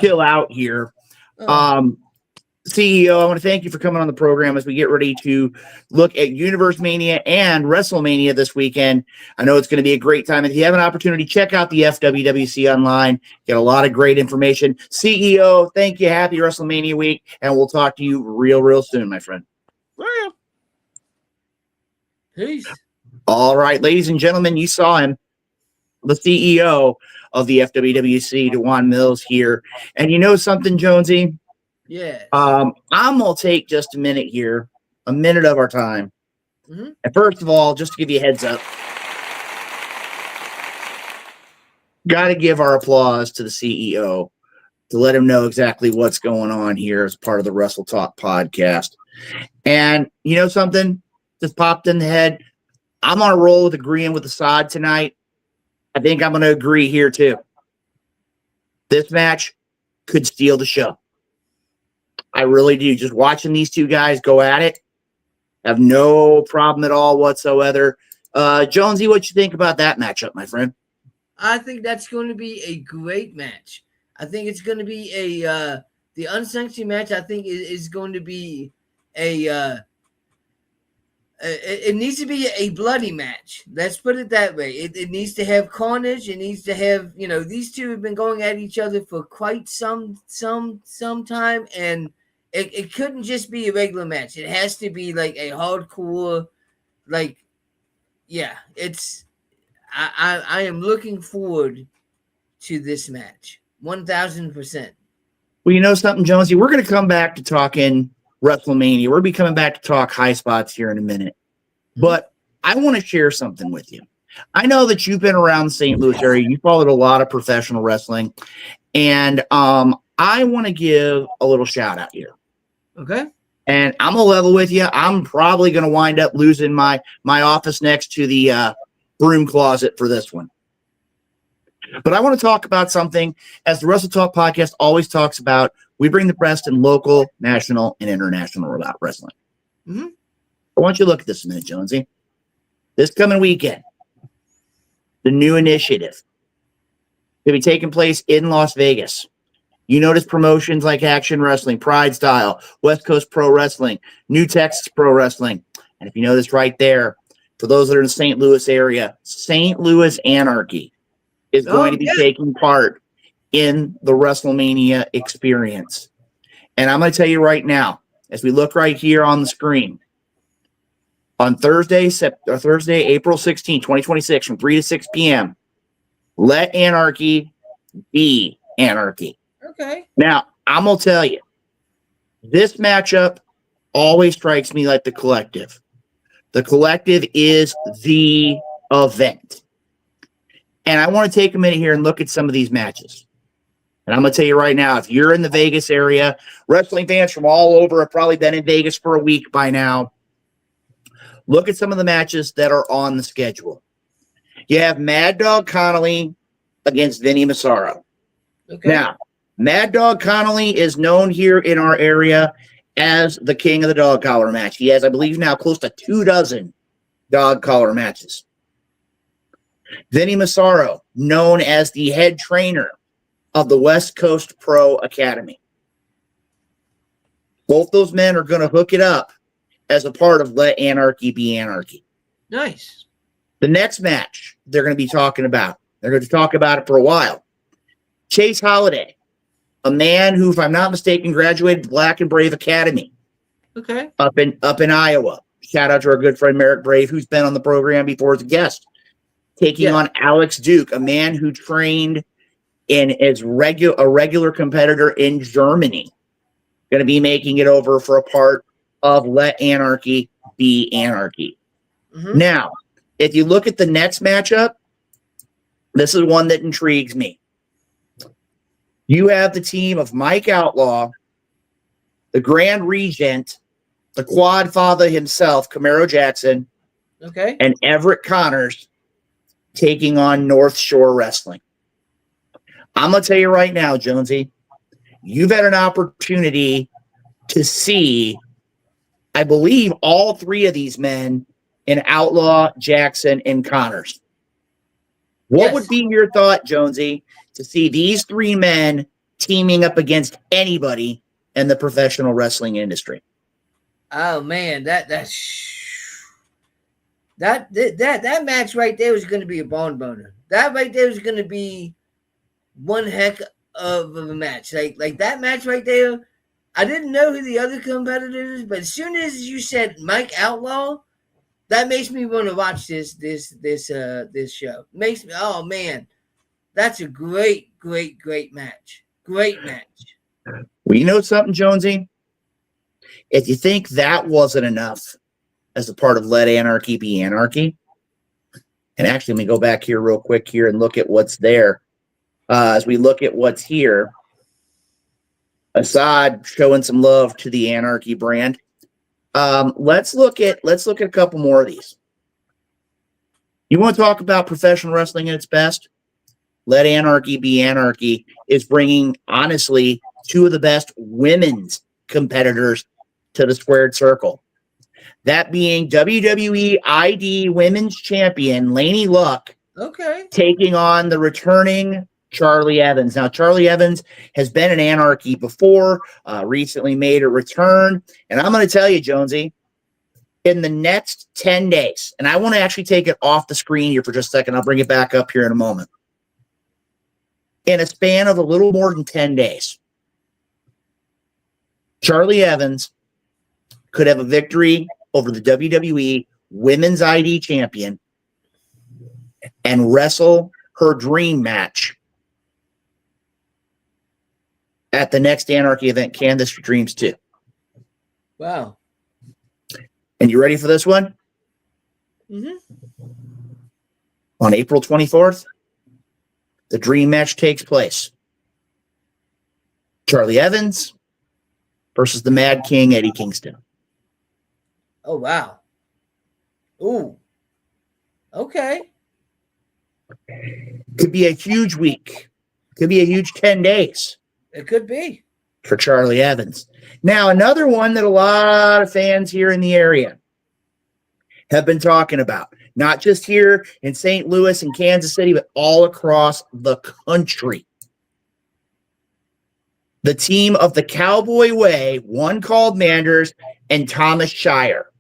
chill out here. CEO, I want to thank you for coming on the program as we get ready to look at Universe Mania and WrestleMania this weekend. I know it's going to be a great time. If you have an opportunity, check out the FWWC online. Get a lot of great information. CEO, thank you. Happy WrestleMania week, and we'll talk to you real soon, my friend. Well, Peace. All right, ladies and gentlemen, you saw him, the CEO of the FWWC, Dewan Mills here. And you know something, Jonesy? Yeah. I'm gonna take just a minute here, a minute of our time. Mm-hmm. And first of all, just to give you a heads up, got to give our applause to the CEO to let him know exactly what's going on here as part of the Wrestle Talk podcast. And you know something just popped in the head. I'm on a roll with agreeing with Assad tonight. I think I'm going to agree here too. This match could steal the show. I really do. Just watching these two guys go at it, have no problem at all whatsoever. Jonesy, what you think about that matchup, my friend? I think that's going to be a great match. I think it's going to be the unsanctioned match. I think is going to be it needs to be a bloody match. Let's put it that way. It needs to have carnage. It needs to have, these two have been going at each other for quite some time, and it couldn't just be a regular match. It has to be like a hardcore, it's. I am looking forward to this match 1,000%. Well, you know something, Jonesy? We're going to come back to talking WrestleMania. We're going to be coming back to talk high spots here in a minute. But I want to share something with you. I know that you've been around the St. Louis area. You followed a lot of professional wrestling. And I want to give a little shout out here. Okay. And I'm going to level with you. I'm probably going to wind up losing my office next to the broom closet for this one. But I want to talk about something, as the Wrestle Talk podcast always talks about. We bring the best in local, national, and international about wrestling. Mm-hmm. I want you to look at this a minute, Jonesy. This coming weekend, the new initiative will be taking place in Las Vegas. You notice promotions like Action Wrestling, Pride Style, West Coast Pro Wrestling, New Texas Pro Wrestling. And if you notice right there, for those that are in the St. Louis area, St. Louis Anarchy is going to be taking part in the WrestleMania experience. And I'm going to tell you right now, as we look right here on the screen, on Thursday, April 16, 2026, from 3 to 6 p.m., let Anarchy be Anarchy. Okay. Now, I'm going to tell you, this matchup always strikes me like the Collective. The Collective is the event. And I want to take a minute here and look at some of these matches. And I'm going to tell you right now, if you're in the Vegas area, wrestling fans from all over have probably been in Vegas for a week by now. Look at some of the matches that are on the schedule. You have Mad Dog Connolly against Vinny Massaro. Okay. Now, Mad Dog Connolly is known here in our area as the king of the dog collar match. He has, I believe, now close to 24 dog collar matches. Vinny Massaro, known as the head trainer of the West Coast Pro Academy. Both those men are going to hook it up as a part of Let Anarchy Be Anarchy. Nice. The next match they're going to be talking about, they're going to talk about it for a while. Chase Holiday, a man who, if I'm not mistaken, graduated Black and Brave Academy. Okay. Up in Iowa. Shout out to our good friend Merrick Brave, who's been on the program before as a guest. Taking on Alex Duke, a man who trained in as a regular competitor in Germany. Going to be making it over for a part of Let Anarchy Be Anarchy. Mm-hmm. Now, if you look at the next matchup, this is one that intrigues me. You have the team of Mike Outlaw the Grand Regent, the Quad Father himself, Camaro Jackson, Okay. and Everett Connors taking on North Shore Wrestling. I'm going to tell you right now, Jonesy, you've had an opportunity to see, I believe, all three of these men in Outlaw, Jackson, and Connors. What would be your thought, Jonesy, to see these three men teaming up against anybody in the professional wrestling industry? Oh man, that match right there was going to be a bone boner. That right there was going to be one heck of a match. Like that match right there. I didn't know who the other competitors, but as soon as you said Mike Outlaw, that makes me want to watch this show. Makes me, oh man, that's a great match. Great match. Well, you know something, Jonesy? If you think that wasn't enough as a part of Let Anarchy Be Anarchy, and actually let me go back here real quick here and look at what's there. As we look at what's here, Assad showing some love to the Anarchy brand. Let's look at a couple more of these. You want to talk about professional wrestling at its best? Let Anarchy Be Anarchy is bringing, honestly, two of the best women's competitors to the squared circle. That being WWE ID Women's Champion Laney Luck, taking on the returning Charlie Evans. Now, Charlie Evans has been in Anarchy before, recently made a return. And I'm going to tell you, Jonesy, in the next 10 days, and I want to actually take it off the screen here for just a second. I'll bring it back up here in a moment. In a span of a little more than 10 days, Charlie Evans could have a victory over the WWE Women's ID Champion and wrestle her dream match at the next Anarchy event, Canvas for Dreams 2. Wow. And you ready for this one? Mm-hmm. On April 24th, the dream match takes place. Charlie Evans versus the Mad King, Eddie Kingston. Oh, wow. Ooh. Okay. Could be a huge week. Could be a huge 10 days. It could be. For Charlie Evans. Now, another one that a lot of fans here in the area have been talking about, not just here in St. Louis and Kansas City, but all across the country. The team of the Cowboy Way, one called Manders and Thomas Shire.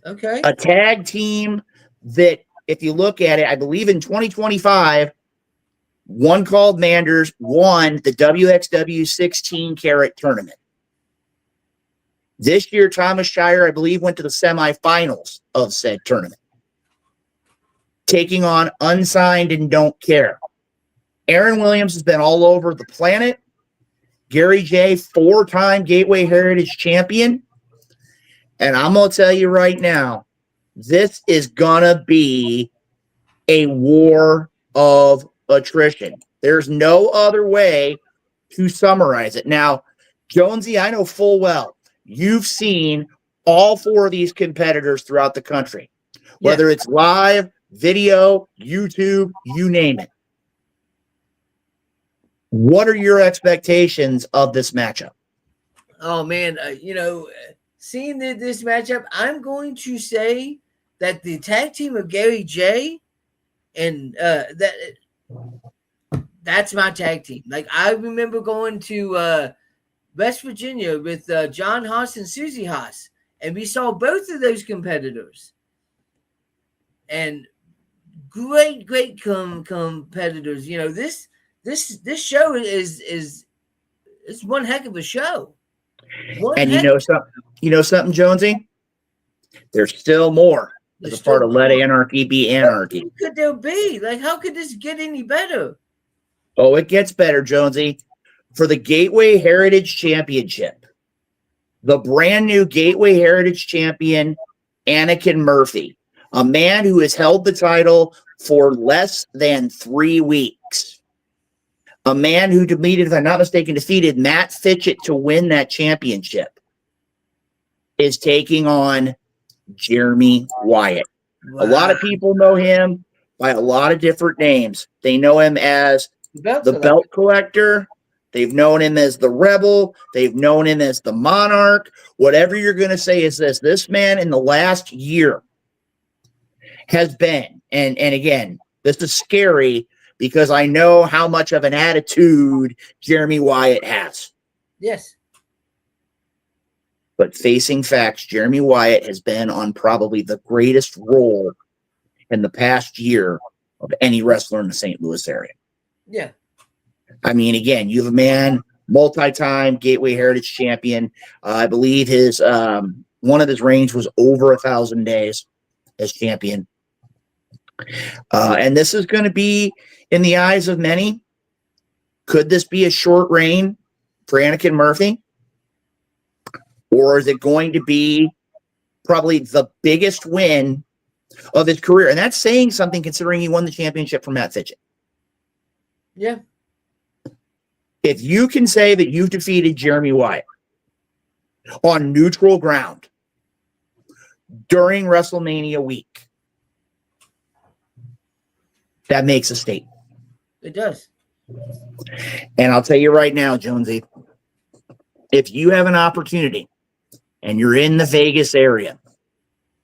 Okay. A tag team that, if you look at it, I believe in 2025, one called Manders won the WXW 16 Carat tournament. This year, Thomas Shire, I believe, went to the semifinals of said tournament, taking on Unsigned and Don't Care. Aaron Williams has been all over the planet. Gary J, 4-time Gateway Heritage champion. And I'm going to tell you right now, this is going to be a war of attrition. There's no other way to summarize it. Now, Jonesy, I know full well you've seen all four of these competitors throughout the country, whether it's live, video, YouTube, you name it. What are your expectations of this matchup? Oh, man, seeing this matchup, I'm going to say that the tag team of Gary J and that's my tag team. Like, I remember going to West Virginia with John Haas and Susie Haas, and we saw both of those competitors. And great competitors. You know, this show is one heck of a show. You know something, Jonesy? There's still more as a part of Let Anarchy Be Anarchy. What could there be? Like, how could this get any better? Oh, it gets better, Jonesy. For the Gateway Heritage Championship, the brand new Gateway Heritage Champion, Anakin Murphy, a man who has held the title for less than 3 weeks. A man who defeated, if I'm not mistaken, defeated Matt Fitchett to win that championship. is taking on Jeremy Wyatt. Wow. A lot of people know him by a lot of different names. They know him as the belt collector. They've known him as the Rebel. They've known him as the Monarch. Whatever you're going to say is this. This man in the last year has been, and again, this is scary because I know how much of an attitude Jeremy Wyatt has. Yes. But facing facts, Jeremy Wyatt has been on probably the greatest roll in the past year of any wrestler in the St. Louis area. Yeah. I mean, again, you have a man, multi-time Gateway Heritage champion. I believe his one of his reigns was over 1,000 days as champion. And this is going to be, in the eyes of many, could this be a short reign for Anakin Murphy? Or is it going to be probably the biggest win of his career? And that's saying something considering he won the championship from Matt Fitchett. Yeah. If you can say that you've defeated Jeremy Wyatt on neutral ground during WrestleMania week, that makes a statement. It does. And I'll tell you right now, Jonesy, if you have an opportunity and you're in the Vegas area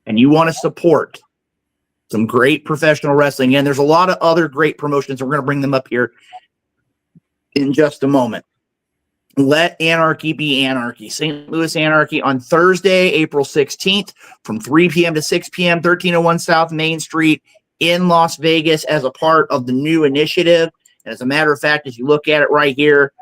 and you want to support some great professional wrestling, and there's a lot of other great promotions, and we're going to bring them up here in just a moment. Let anarchy be anarchy. St. Louis Anarchy on Thursday, April 16th from 3 p.m. to 6 p.m., 1301 South Main Street in Las Vegas as a part of the new initiative. And as a matter of fact, as you look at it right here,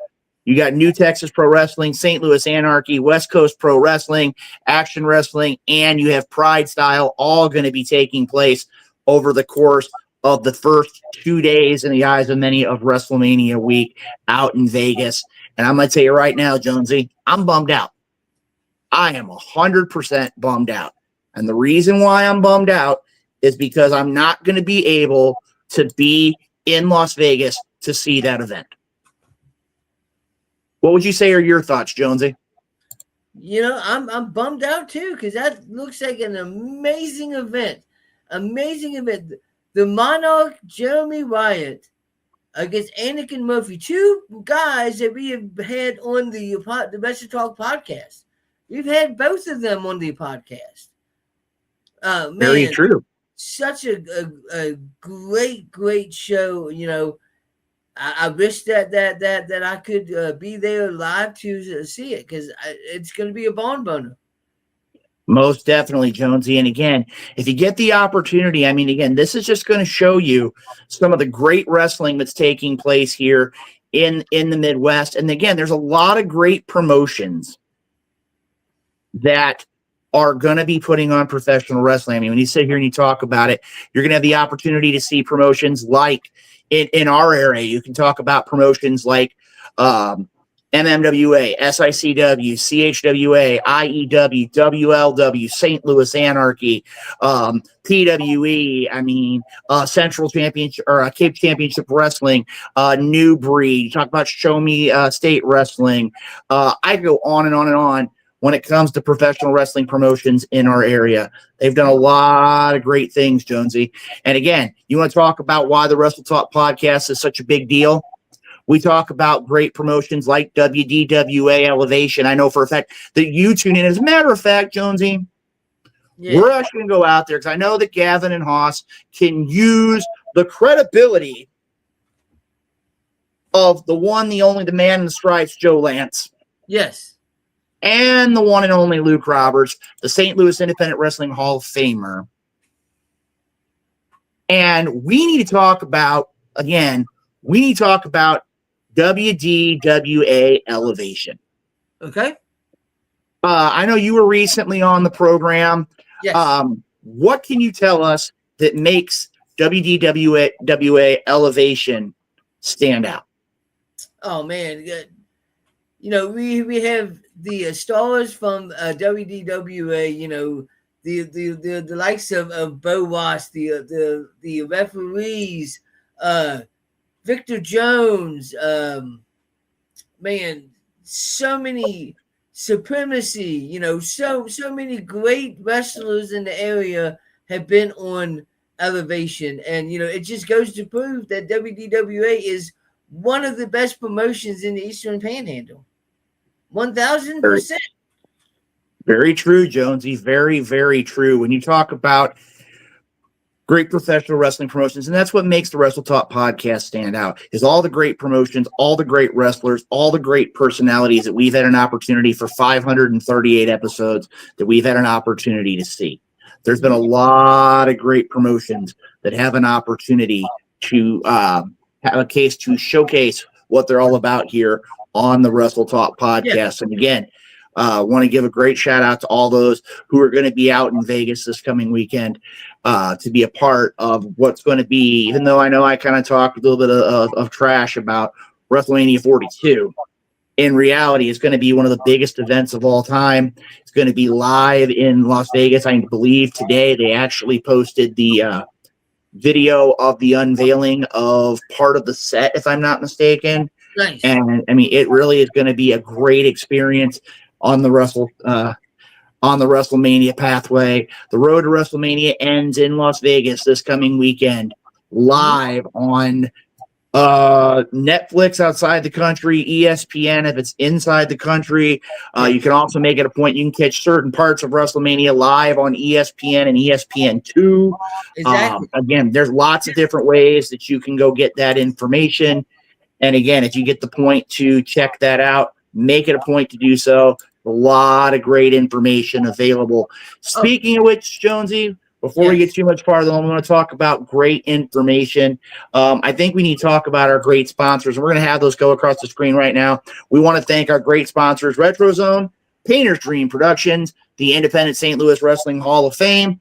you got New Texas Pro Wrestling, St. Louis Anarchy, West Coast Pro Wrestling, Action Wrestling, and you have Pride Style all going to be taking place over the course of the first 2 days in the eyes of many of WrestleMania week out in Vegas. And I'm going to tell you right now, Jonesy, I'm bummed out. I am 100% bummed out. And the reason why I'm bummed out is because I'm not going to be able to be in Las Vegas to see that event. What would you say are your thoughts, Jonesy? You know, I'm bummed out too because that looks like an amazing event. Amazing event. The Monarch Jeremy Wyatt against Anakin Murphy, two guys that we have had on the Wrestle Talk podcast. We've had both of them on the podcast. Man, very true. Such a great show. You know, I wish that I could be there live to see it because it's going to be a barn burner. Most definitely, Jonesy. And again, if you get the opportunity, I mean, again, this is just going to show you some of the great wrestling that's taking place here in the Midwest. And again, there's a lot of great promotions that are going to be putting on professional wrestling. I mean, when you sit here and you talk about it, you're going to have the opportunity to see promotions like in our area. You can talk about promotions like MMWA, SICW, CHWA, IEW, WLW, St. Louis Anarchy, PWE, I mean, Central Championship or Cape Championship Wrestling, New Breed. You talk about Show Me State Wrestling. I go on and on and on when it comes to professional wrestling promotions in our area. They've done a lot of great things, Jonesy. And again, you want to talk about why the Wrestle Talk podcast is such a big deal? We talk about great promotions like WDWA Elevation. I know for a fact that you tune in. As a matter of fact, Jonesy, we're actually going to go out there because I know that Gavin and Haas can use the credibility of the one, the only, the man in the stripes, Joe Lance. Yes. And the one and only Luke Roberts, the St. Louis Independent Wrestling Hall of Famer. And we need to talk about, again, WDWA Elevation. Okay. I know you were recently on the program. Yes. What can you tell us that makes WDWA Elevation stand out? Oh man, you know we have the stars from WDWA. You know the likes of Bo Ross, the referees. Victor Jones, man, so many Supremacy. You know, so many great wrestlers in the area have been on Elevation, and you know, it just goes to prove that WDWA is one of the best promotions in the Eastern Panhandle. 1000%. Very true, Jonesy. Very, very true. When you talk about great professional wrestling promotions, and that's what makes the Wrestle Talk podcast stand out, is all the great promotions, all the great wrestlers, all the great personalities that we've had an opportunity for 538 episodes that we've had an opportunity to see. There's been a lot of great promotions that have an opportunity to have a case to showcase what they're all about here on the Wrestle Talk podcast. And again, want to give a great shout out to all those who are going to be out in Vegas this coming weekend to be a part of what's going to be, even though I know I kind of talked a little bit of trash about WrestleMania 42. In reality, it's going to be one of the biggest events of all time. It's going to be live in Las Vegas. I believe today they actually posted the video of the unveiling of part of the set, if I'm not mistaken. Nice. And I mean, it really is going to be a great experience on the WrestleMania pathway. The road to WrestleMania ends in Las Vegas this coming weekend, live on Netflix outside the country, ESPN if it's inside the country. You can also make it a point. You can catch certain parts of WrestleMania live on ESPN and ESPN2. Exactly. Again, there's lots of different ways that you can go get that information. And again, if you get the point to check that out, make it a point to do so. A lot of great information available. Speaking of which, Jonesy, before we get too much farther, I'm going to talk about great information. I think we need to talk about our great sponsors. We're going to have those go across the screen right now. We want to thank our great sponsors, Retro Zone, Painter's Dream Productions, the Independent St. Louis Wrestling Hall of Fame.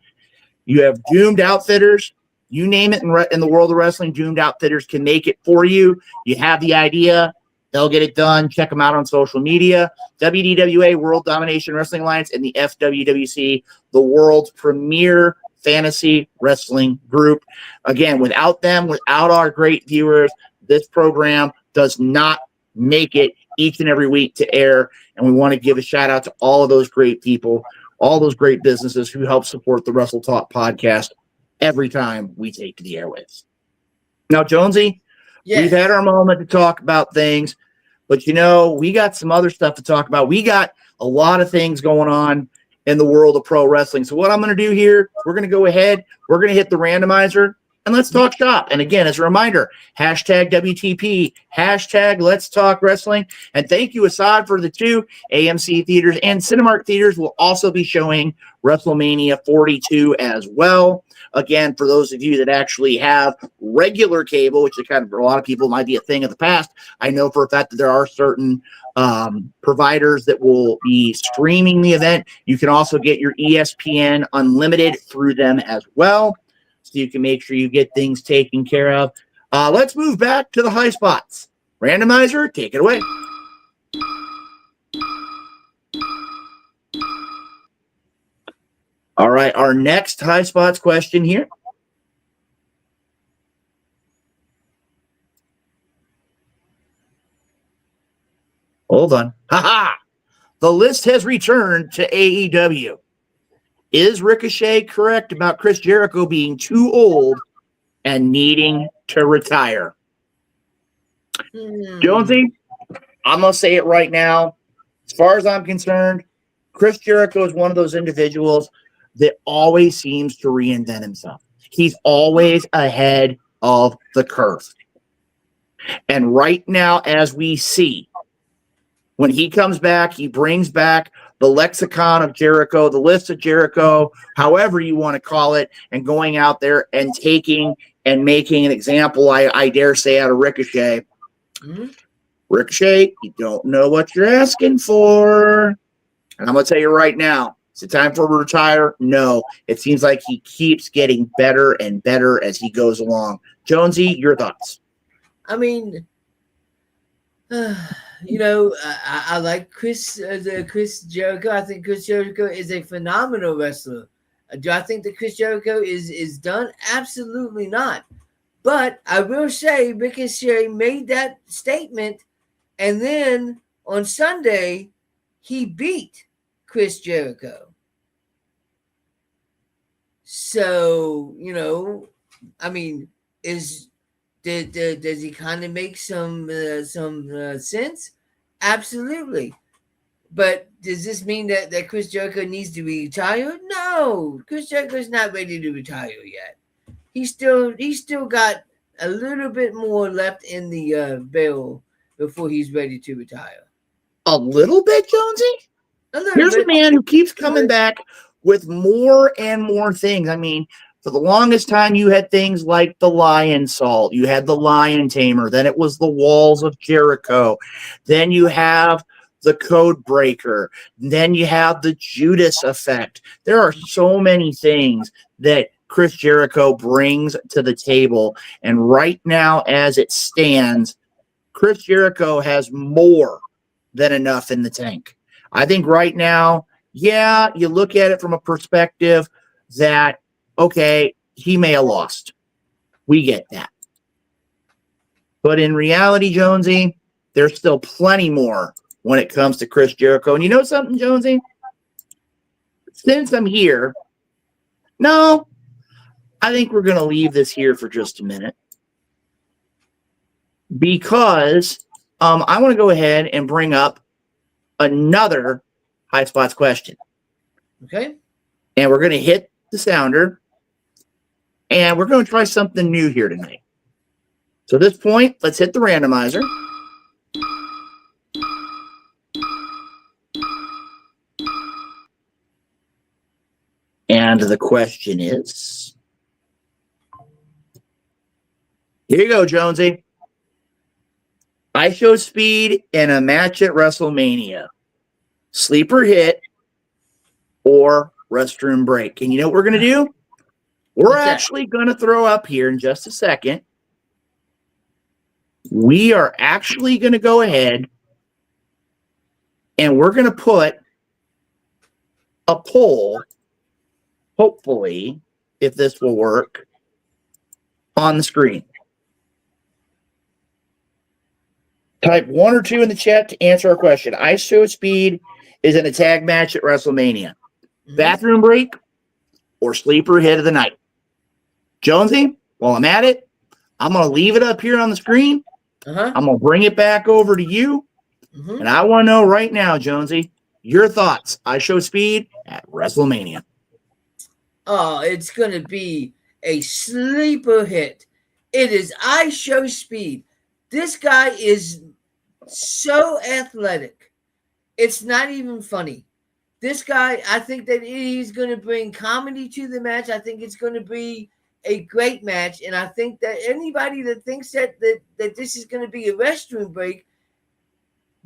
You have Doomed Outfitters. You name it in the world of wrestling, Doomed Outfitters can make it for you. You have the idea. They'll get it done. Check them out on social media. WDWA, World Domination Wrestling Alliance, and the FWWC, the world's premier fantasy wrestling group. Again, without them, without our great viewers, this program does not make it each and every week to air. And we want to give a shout out to all of those great people, all those great businesses who help support the Wrestle Talk podcast every time we take to the airwaves. Now, Jonesy, we've had our moment to talk about things, but, you know, we got some other stuff to talk about. We got a lot of things going on in the world of pro wrestling. So what I'm going to do here, we're going to go ahead, we're going to hit the randomizer, and let's talk shop. And again, as a reminder, hashtag WTP, hashtag Let's Talk Wrestling. And thank you, Assad, for the 2 AMC theaters, and Cinemark theaters will also be showing WrestleMania 42 as well. Again, for those of you that actually have regular cable, which is kind of for a lot of people might be a thing of the past, I know for a fact that there are certain providers that will be streaming the event. You can also get your ESPN Unlimited through them as well, so you can make sure you get things taken care of. Let's move back to the high spots. Randomizer, take it away. All right, our next high spots question here. Hold on. Ha-ha! The list has returned to AEW. Is Ricochet correct about Chris Jericho being too old and needing to retire? Jonesy, I'm going to say it right now. As far as I'm concerned, Chris Jericho is one of those individuals that always seems to reinvent himself. He's always ahead of the curve. And right now, as we see, when he comes back, he brings back the lexicon of Jericho, the list of Jericho, however you want to call it, and going out there and taking and making an example, I dare say, out of Ricochet. Ricochet, you don't know what you're asking for. And I'm going to tell you right now, is it time for him to retire? No. It seems like he keeps getting better and better as he goes along. Jonesy, your thoughts? I mean, you know, I like Chris Jericho. I think Chris Jericho is a phenomenal wrestler. Do I think that Chris Jericho is done? Absolutely not. But I will say Ricochet made that statement, and then on Sunday, he beat Chris Jericho. So, I mean, does he kind of make some sense? Absolutely. But does this mean that Chris Jericho needs to retire? No, Chris Jericho's not ready to retire yet. He's still got a little bit more left in the barrel before he's ready to retire. A little bit, Jonesy? A little Here's bit. a man who keeps coming back with more and more things. I mean, for the longest time, you had things like the Lion Salt. You had the Lion Tamer. Then it was the Walls of Jericho. Then you have the Code Breaker. Then you have the Judas Effect. There are so many things that Chris Jericho brings to the table. And right now, as it stands, Chris Jericho has more than enough in the tank. I think right now, yeah, you look at it from a perspective that, okay, he may have lost. We get that. But in reality, Jonesy, there's still plenty more when it comes to Chris Jericho. And you know something, Jonesy? Since I'm here, no, I think we're going to leave this here for just a minute. Because I want to go ahead and bring up another High Spots question. Okay. And we're going to hit the sounder. And we're going to try something new here tonight. So at this point, let's hit the randomizer. And the question is, here you go, Jonesy. I show speed in a match at WrestleMania. Sleeper hit or restroom break. And you know what we're going to do? We're actually going to throw up here in just a second. We are actually going to go ahead and we're going to put a poll, hopefully, if this will work, on the screen. Type 1 or 2 in the chat to answer our question. I show speed is in a tag match at WrestleMania. Bathroom break or sleeper hit of the night. Jonesy, while I'm at it, I'm going to leave it up here on the screen. I'm going to bring it back over to you. And I want to know right now, Jonesy, your thoughts. I show speed at WrestleMania. Oh, it's going to be a sleeper hit. It is I show speed. This guy is so athletic. It's not even funny. This guy, I think that he's going to bring comedy to the match. I think it's going to be a great match. And I think that anybody that thinks that this is going to be a restroom break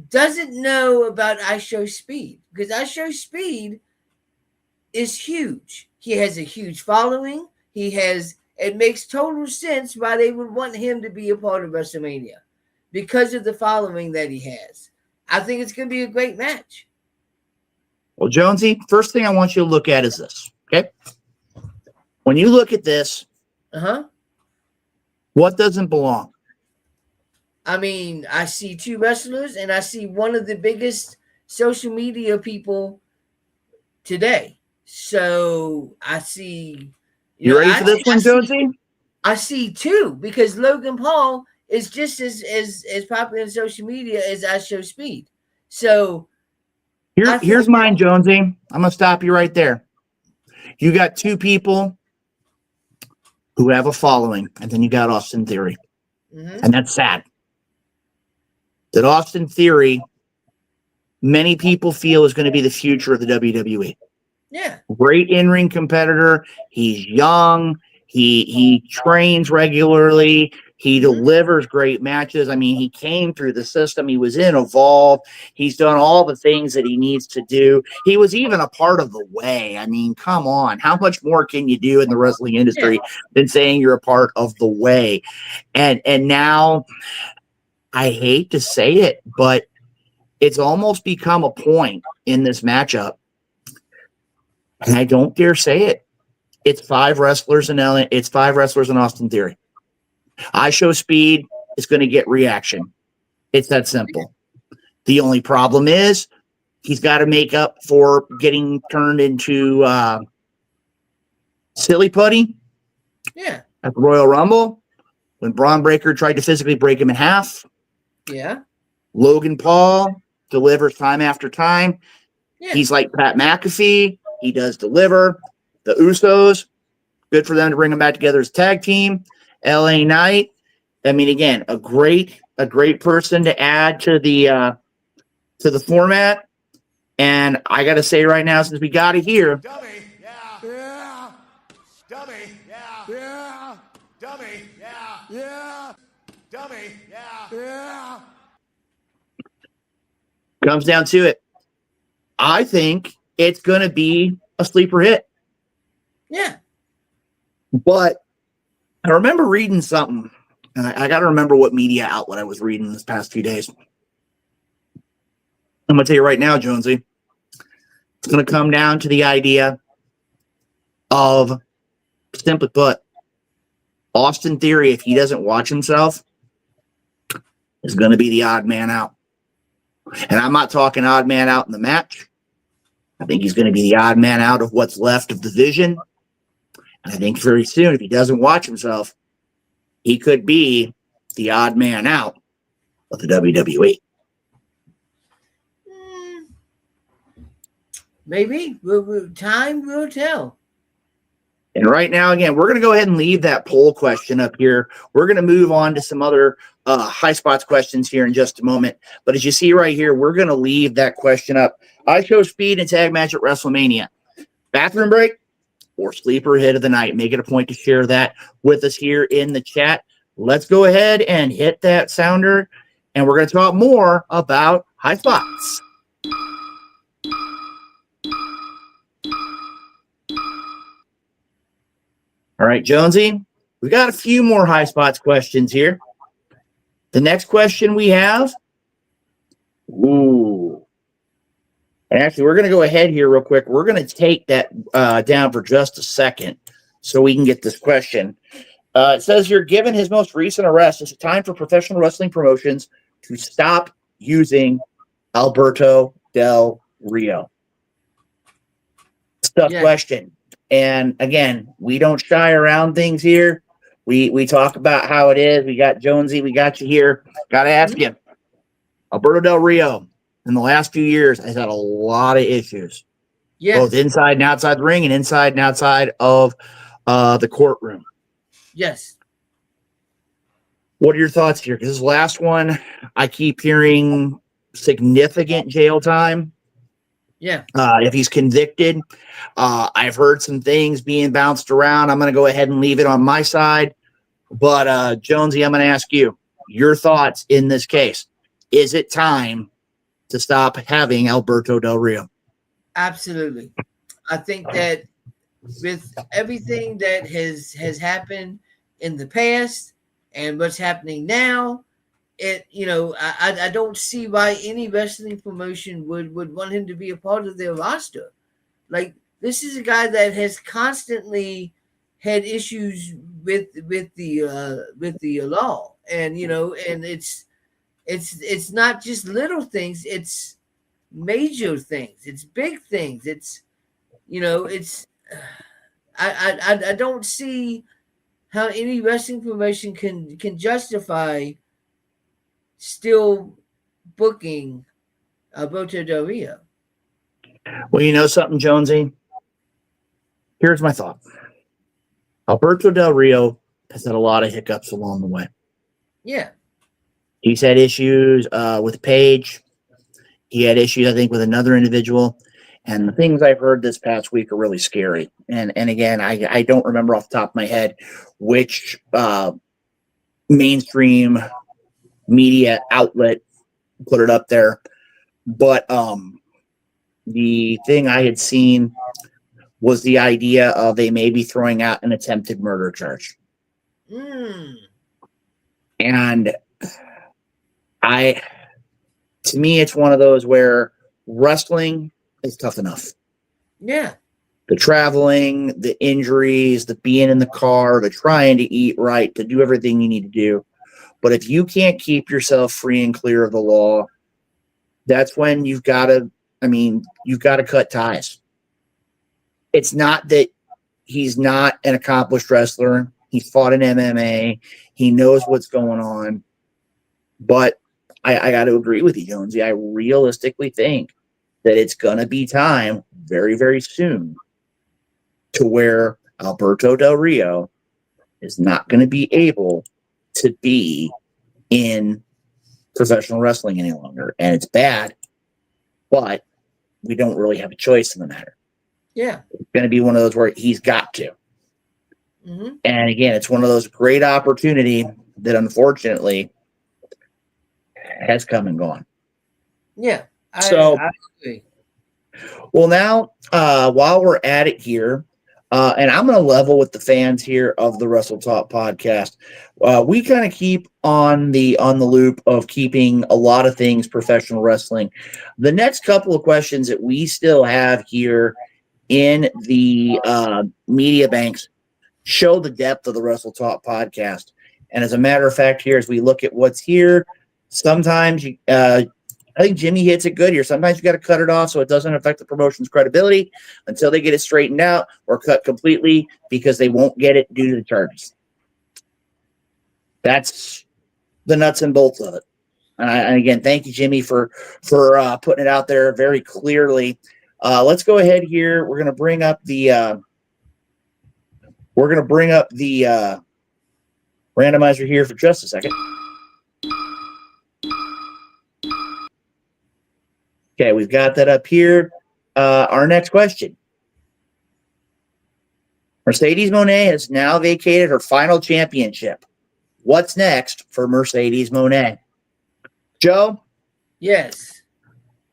doesn't know about I Show Speed. Because I Show Speed is huge. He has a huge following. It makes total sense why they would want him to be a part of WrestleMania because of the following that he has. I think it's going to be a great match. Well, Jonesy, first thing I want you to look at is this, okay? When you look at this, what doesn't belong? I mean, I see 2 wrestlers, and I see one of the biggest social media people today. So I see... You ready for this one, Jonesy? I see 2 because Logan Paul is just as popular in social media as I Show Speed. So here's mine, Jonesy. I'm going to stop you right there. You got 2 people who have a following, and then you got Austin Theory. And that's sad. That Austin Theory, many people feel is going to be the future of the WWE. Yeah. Great in-ring competitor. He's young. He trains regularly. He delivers great matches. I mean, he came through the system. He was in Evolve. He's done all the things that he needs to do. He was even a part of The Way. I mean, come on. How much more can you do in the wrestling industry than saying you're a part of The Way? And now, I hate to say it, but it's almost become a point in this matchup. And I don't dare say it. It's 5 wrestlers in LA. It's 5 wrestlers in Austin Theory. I Show Speed is going to get reaction. It's that simple. The only problem is he's got to make up for getting turned into silly putty Yeah. at the Royal Rumble when Braun Breaker tried to physically break him in half. Yeah. Logan Paul delivers time after time. Yeah. He's like Pat McAfee. He does deliver. The Usos, good for them to bring them back together as a tag team. LA Knight. I mean, again, a great person to add to the format. And I got to say right now, since we got it here, Dummy, yeah. Dummy, yeah. Dummy, yeah. Dummy, yeah. comes down to it. I think it's going to be a sleeper hit. Yeah. But I remember reading something, and I got to remember what media outlet I was reading this past few days. I'm going to tell you right now, Jonesy, it's going to come down to the idea of, simply put, Austin Theory, if he doesn't watch himself, is going to be the odd man out. And I'm not talking odd man out in the match. I think he's going to be the odd man out of what's left of the division. And I think very soon, if he doesn't watch himself, he could be the odd man out of the WWE. Maybe. Time will tell. And right now, again, we're going to go ahead and leave that poll question up here. We're going to move on to some other high spots questions here in just a moment. But as you see right here, we're going to leave that question up. I chose speed and tag match at WrestleMania. Bathroom break or sleeper hit of the night. Make it a point to share that with us here in the chat. Let's go ahead and hit that sounder. And we're going to talk more about high spots. All right, Jonesy, we got a few more high spots questions here. The next question we have, and actually, we're going to go ahead here real quick. We're going to take that down for just a second so we can get this question. It says here, given his most recent arrest, is it time for professional wrestling promotions to stop using Alberto Del Rio? It's a tough question. And again, we don't shy around things here. We talk about how it is. We got Jonesy, we got you here. Got to ask you, Alberto Del Rio, in the last few years, has had a lot of issues. Yes. Both inside and outside the ring and inside and outside of the courtroom. Yes. What are your thoughts here? Because this last one, I keep hearing significant jail time. Yeah. If he's convicted, I've heard some things being bounced around. I'm going to go ahead and leave it on my side. But Jonesy, I'm going to ask you your thoughts in this case. Is it time to stop having Alberto Del Rio? Absolutely. I think that with everything that has happened in the past and what's happening now, I don't see why any wrestling promotion would want him to be a part of their roster. Like, this is a guy that has constantly had issues with the law, and and it's not just little things, it's major things, it's big things, it's I don't see how any wrestling promotion can justify still booking Alberto Del Rio. Well, you know something, Jonesy? Here's my thought. Alberto Del Rio has had a lot of hiccups along the way. Yeah. He's had issues with Paige. He had issues, I think, with another individual. And the things I've heard this past week are really scary. And again, I don't remember off the top of my head which mainstream media outlet put it up there. But the thing I had seen was the idea of they may be throwing out an attempted murder charge. And to me, it's one of those where wrestling is tough enough. Yeah. The traveling, the injuries, the being in the car, the trying to eat right, to do everything you need to do. But if you can't keep yourself free and clear of the law, that's when you've got to I mean, you've got to cut ties. It's not that he's not an accomplished wrestler. He's fought in MMA. He knows what's going on. But I got to agree with you, Jonesy. I realistically think that it's going to be time very, very soon to where Alberto Del Rio is not going to be able to be in professional wrestling any longer. And it's bad, but we don't really have a choice in the matter. Yeah. It's going to be one of those where he's got to. Mm-hmm. And again, it's one of those great opportunity that unfortunately has come and gone. Yeah. I agree. Well, now, while we're at it here, and I'm going to level with the fans here of the Wrestle Talk podcast. We kind of keep on the loop of keeping a lot of things professional wrestling. The next couple of questions that we still have here in the media banks show the depth of the Wrestle Talk podcast. And as a matter of fact, here as we look at what's here, sometimes I think Jimmy hits it good here. Sometimes you got to cut it off so it doesn't affect the promotion's credibility until they get it straightened out, or cut completely because they won't get it due to the charges. That's the nuts and bolts of it. And again, thank you, Jimmy, for putting it out there very clearly. Let's go ahead here. We're gonna bring up the randomizer here for just a second. Okay, we've got that up here. Our next question. Mercedes Moné has now vacated her final championship. What's next for Mercedes Moné? Joe? Yes.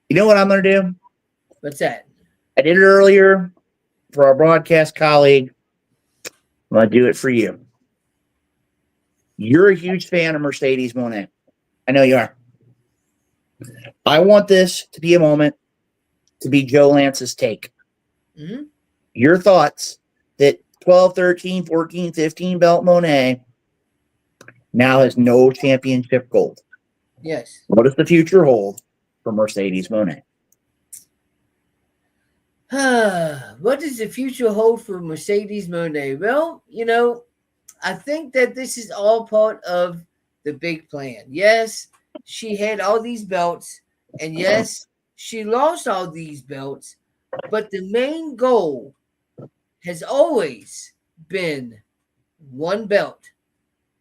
You know what I'm going to do? What's that? I did it earlier for our broadcast colleague. I'm going to do it for you. You're a huge fan of Mercedes Moné. I know you are. I want this to be a moment to be Joe Lance's take. Mm-hmm. Your thoughts that 12, 13, 14, 15 belt Moné now has no championship gold. Yes. What does the future hold for Mercedes Moné? What does the future hold for Mercedes Moné? Well, I think that this is all part of the big plan. Yes, she had all these belts, and yes, she lost all these belts, but the main goal has always been one belt,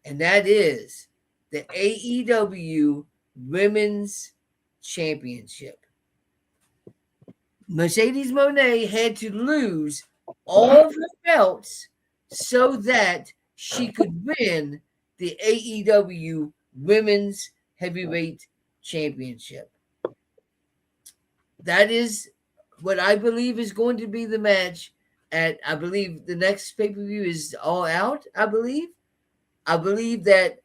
and that is the AEW Women's Championship. Mercedes Moné had to lose all of her belts so that she could win the AEW Women's Heavyweight Championship. That is what I believe is going to be the match at, I believe the next pay-per-view is All Out, I believe. I believe that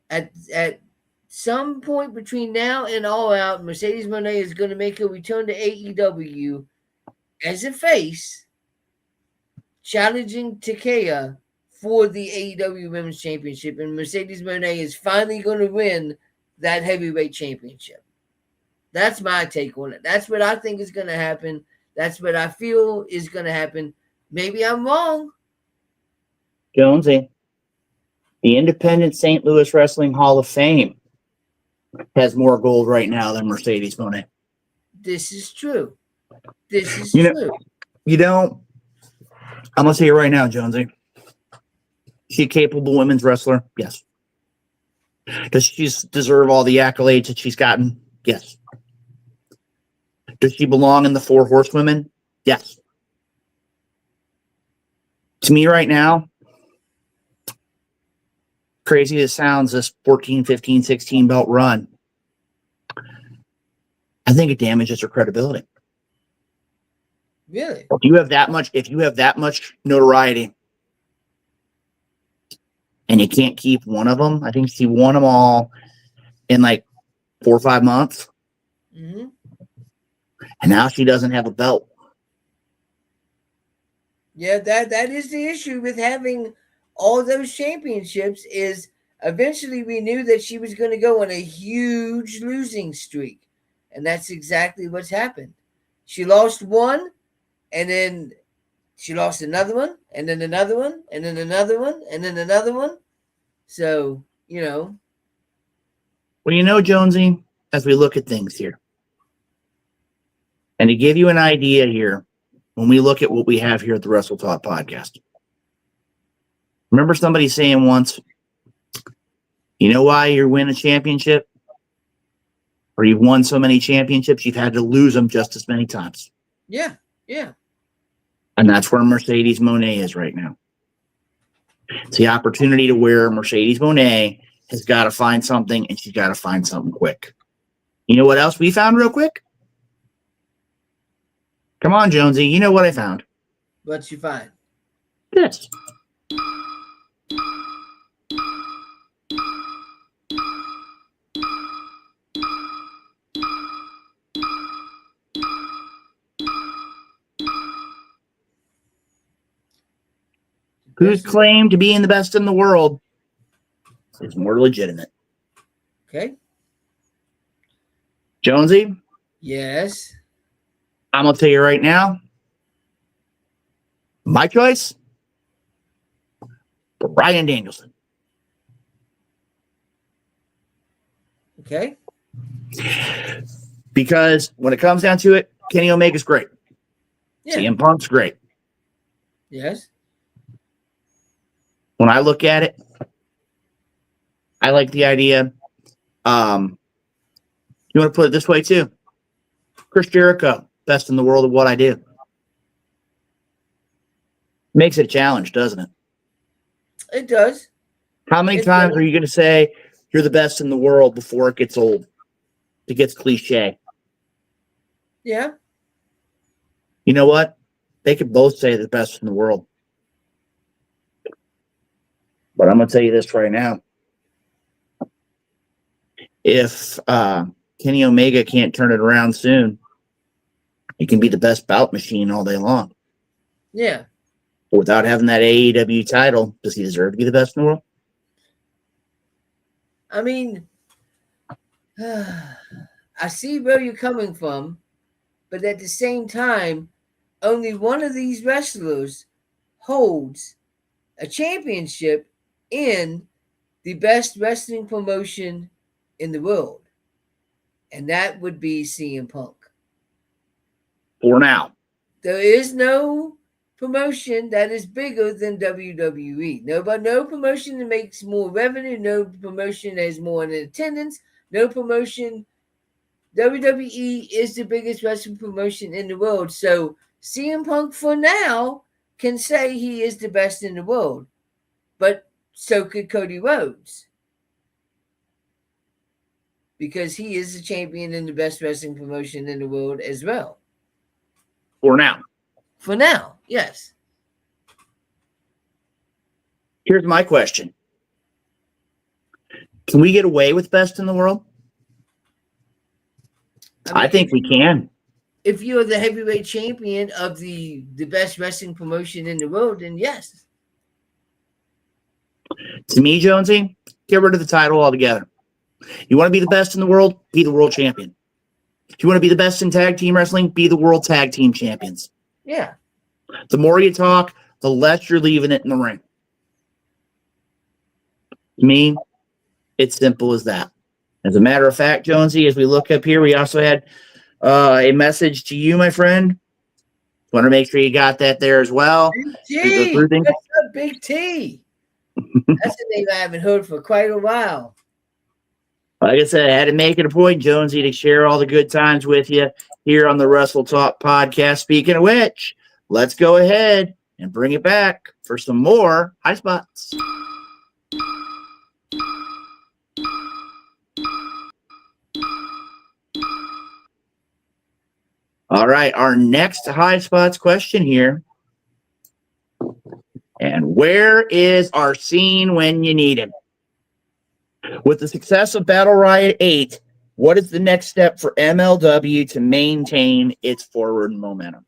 at some point between now and All Out, Mercedes Moné is going to make a return to AEW as a face, challenging Takea for the AEW Women's Championship, and Mercedes Moné is finally going to win that heavyweight championship. That's my take on it. That's what I think is going to happen. That's what I feel is going to happen. Maybe I'm wrong. Jonesy, the Independent St. Louis Wrestling Hall of Fame has more gold right now than Mercedes Moné. This is true. This is true. I'm going to say it right now, Jonesy. She a capable women's wrestler? Yes. Does she deserve all the accolades that she's gotten? Yes. Does she belong in the Four Horsewomen? Yes. To me right now, crazy as it sounds, this 14, 15, 16 belt run, I think it damages her credibility. Really? If you have that much notoriety and you can't keep one of them, I think she won them all in like 4 or 5 months. Mm-hmm. And now she doesn't have a belt. Yeah, that is the issue with having all those championships is eventually we knew that she was going to go on a huge losing streak. And that's exactly what's happened. She lost one, and then she lost another one, and then another one, and then another one, and then another one. So, Well, Jonesy, as we look at things here, and to give you an idea here, when we look at what we have here at the Wrestle Talk podcast, remember somebody saying once, you know why you're winning a championship? Or you've won so many championships, you've had to lose them just as many times. yeah. And that's where Mercedes Moné is right now. It's the opportunity to where Mercedes Moné has got to find something, and she's got to find something quick. You know what else we found real quick? Come on, Jonesy. You know what I found? What'd you find? This. Whose claim to being the best in the world is more legitimate? Okay. Jonesy, Yes. I'm going to tell you right now, my choice, Bryan Danielson. Okay. Because when it comes down to it, Kenny Omega's great. Yeah. CM Punk's great. Yes. When I look at it, I like the idea. You want to put it this way too. Chris Jericho, best in the world of what I do. Makes it a challenge, doesn't it? It does. How many times are you going to say you're the best in the world before it gets old? It gets cliche. Yeah. You know what? They could both say they're the best in the world. But I'm going to tell you this right now. If Kenny Omega can't turn it around soon, he can be the best bout machine all day long. Yeah. But without having that AEW title, does he deserve to be the best in the world? I mean, I see where you're coming from, but at the same time, only one of these wrestlers holds a championship in the best wrestling promotion in the world, and that would be CM Punk. For now. There is no promotion that is bigger than WWE. No promotion that makes more revenue. No promotion that has more in attendance. No promotion. WWE is the biggest wrestling promotion in the world. So CM Punk, for now, can say he is the best in the world, but so could Cody Rhodes, because he is the champion in the best wrestling promotion in the world as well. For now. For now, yes. Here's my question. Can we get away with best in the world? I think we can. If you're the heavyweight champion of the best wrestling promotion in the world, then yes. To me, Jonesy, get rid of the title altogether. You want to be the best in the world? Be the world champion. If you want to be the best in tag team wrestling, be the world tag team champions. Yeah. The more you talk, the less you're leaving it in the ring. To me, it's simple as that. As a matter of fact, Jonesy, as we look up here, we also had a message to you, my friend. Want to make sure you got that there as well. Big T. What's up, Big T? That's a name I haven't heard for quite a while. Like I said, I had to make it a point, Jonesy, to share all the good times with you here on the Wrestle Talk podcast. Speaking of which, let's go ahead and bring it back for some more high spots. All right, our next high spots question here. And where is our scene when you need him? With the success of Battle Riot 8, what is the next step for MLW to maintain its forward momentum?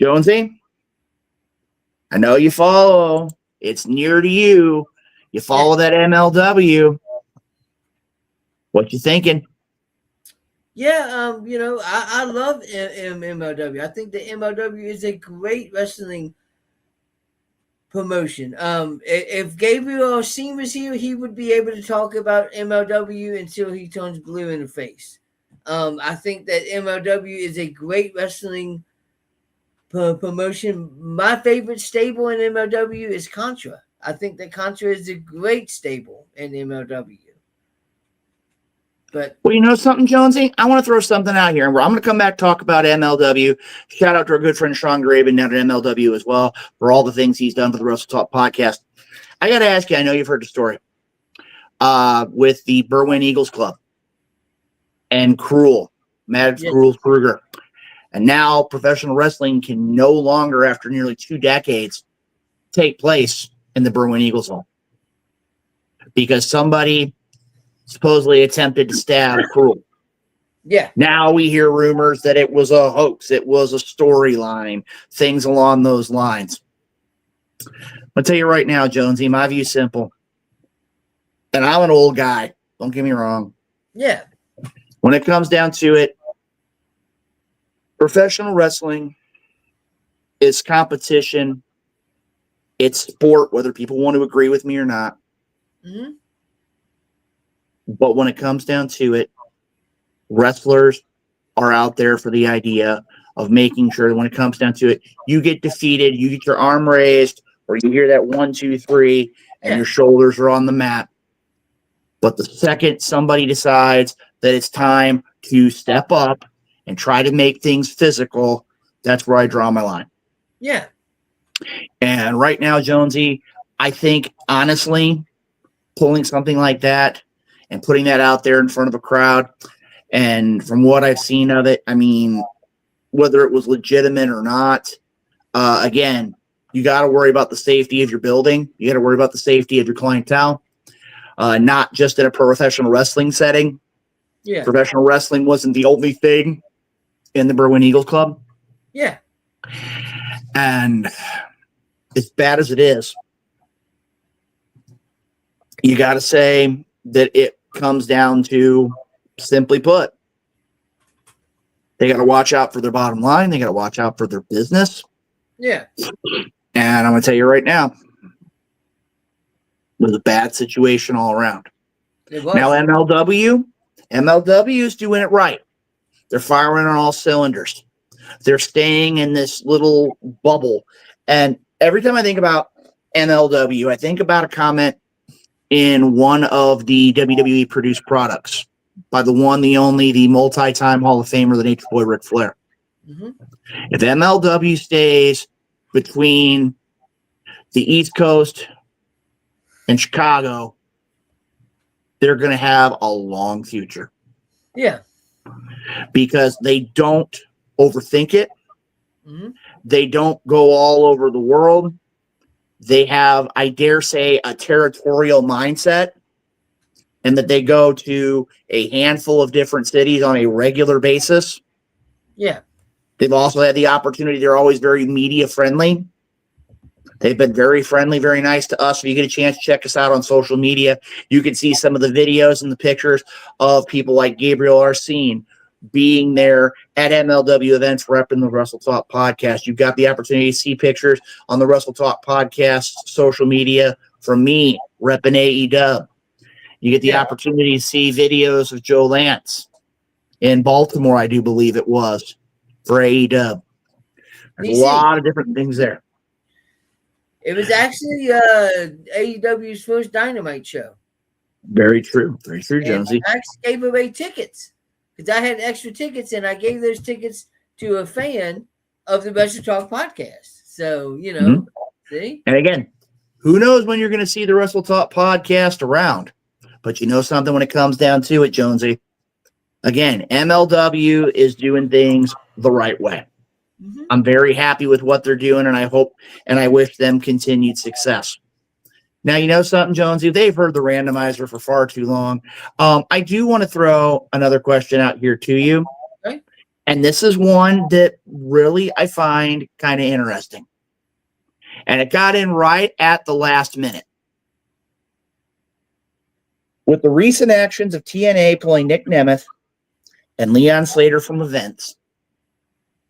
Jonesy, I know you follow. It's near to you. You follow that MLW. What you thinking? Yeah, I love MLW. I think the MLW is a great wrestling promotion. If Gabriel Singh was here, he would be able to talk about MLW until he turns blue in the face. I think that MLW is a great wrestling promotion. My favorite stable in MLW is Contra. I think that Contra is a great stable in MLW. But Well, you know something, Jonesy? I want to throw something out here. I'm going to come back talk about MLW. Shout out to our good friend Sean Graben down at MLW as well for all the things he's done for the Wrestle Talk podcast. I got to ask you, I know you've heard the story with the Berwyn Eagles Club and Cruel, Maddox Cruel Kruger. And now professional wrestling can no longer, after nearly 2 decades, take place in the Berwyn Eagles Hall because somebody supposedly attempted to stab Cruel. Yeah. Now we hear rumors that it was a hoax. It was a storyline, things along those lines. I'll tell you right now, Jonesy, my view's simple. And I'm an old guy. Don't get me wrong. Yeah. When it comes down to it, professional wrestling is competition. It's sport, whether people want to agree with me or not. Mm-hmm. But when it comes down to it, wrestlers are out there for the idea of making sure that when it comes down to it, you get defeated, you get your arm raised, or you hear that 1, 2, 3, and your shoulders are on the mat. But the second somebody decides that it's time to step up and try to make things physical, that's where I draw my line. Yeah. And right now, Jonesy, I think, honestly, pulling something like that and putting that out there in front of a crowd, and from what I've seen of it, I mean, whether it was legitimate or not, again, you got to worry about the safety of your building. You got to worry about the safety of your clientele, not just in a professional wrestling setting. Yeah. Professional wrestling wasn't the only thing in the Berwyn Eagles Club. Yeah. And as bad as it is, you got to say that it comes down to, simply put, they got to watch out for their bottom line. They got to watch out for their business. Yeah. And I'm going to tell you right now, it was a bad situation all around. Now, MLW is doing it right. They're firing on all cylinders. They're staying in this little bubble. And every time I think about MLW, I think about a comment in one of the WWE produced products by the one, the only, the multi-time Hall of Famer, the Nature Boy Ric Flair. Mm-hmm. If MLW stays between the East Coast and Chicago, they're going to have a long future. Yeah. Because they don't overthink it. Mm-hmm. They don't go all over the world. They have, I dare say, a territorial mindset, and that they go to a handful of different cities on a regular basis. Yeah. They've also had the opportunity. They're always very media friendly. They've been very friendly, very nice to us. If you get a chance to check us out on social media, you can see some of the videos and the pictures of people like Gabriel Arsene being there at MLW events repping the Wrestle Talk podcast. You've got the opportunity to see pictures on the Wrestle Talk podcast social media from me repping AEW. You get the opportunity to see videos of Joe Lance in Baltimore, I do believe it was, for AEW. There's a lot of different things there. It was actually AEW's first Dynamite show. Very true. Very true, Jonesy. I actually gave away tickets because I had extra tickets, and I gave those tickets to a fan of the Wrestle Talk podcast. So, you know, see? And again, who knows when you're going to see the Wrestle Talk podcast around? But you know something when it comes down to it, Jonesy. Again, MLW is doing things the right way. Mm-hmm. I'm very happy with what they're doing, and I hope and I wish them continued success. Now, you know something, Jonesy? They've heard the randomizer for far too long. I do want to throw another question out here to you. Okay. And this is one that really I find kind of interesting. And it got in right at the last minute. With the recent actions of TNA pulling Nick Nemeth and Leon Slater from events,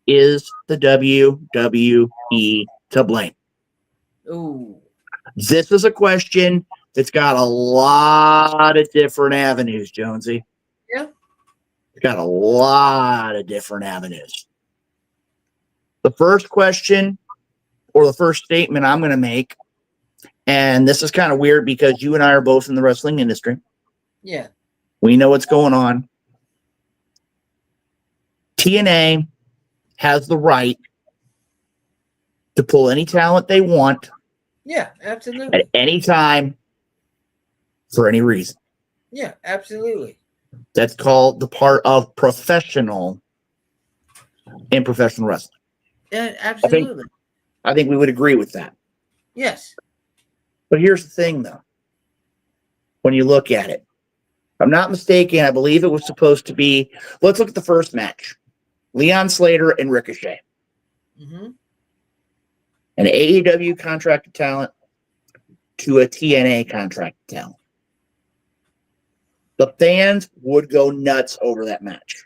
is the WWE to blame? Ooh. This is a question that's got a lot of different avenues, Jonesy. Yeah. It's got a lot of different avenues. The first question or the first statement I'm going to make, and this is kind of weird because you and I are both in the wrestling industry. Yeah. We know what's going on. TNA has the right to pull any talent they want Yeah, absolutely. at any time for any reason. Yeah, absolutely. That's called the part of professional in professional wrestling. Yeah, absolutely. I think we would agree with that. Yes. But here's the thing, though. When you look at it, if I'm not mistaken, I believe it was supposed to be, let's look at the first match. Leon Slater and Ricochet. Mm-hmm. An AEW contracted talent to a TNA contracted talent. The fans would go nuts over that match.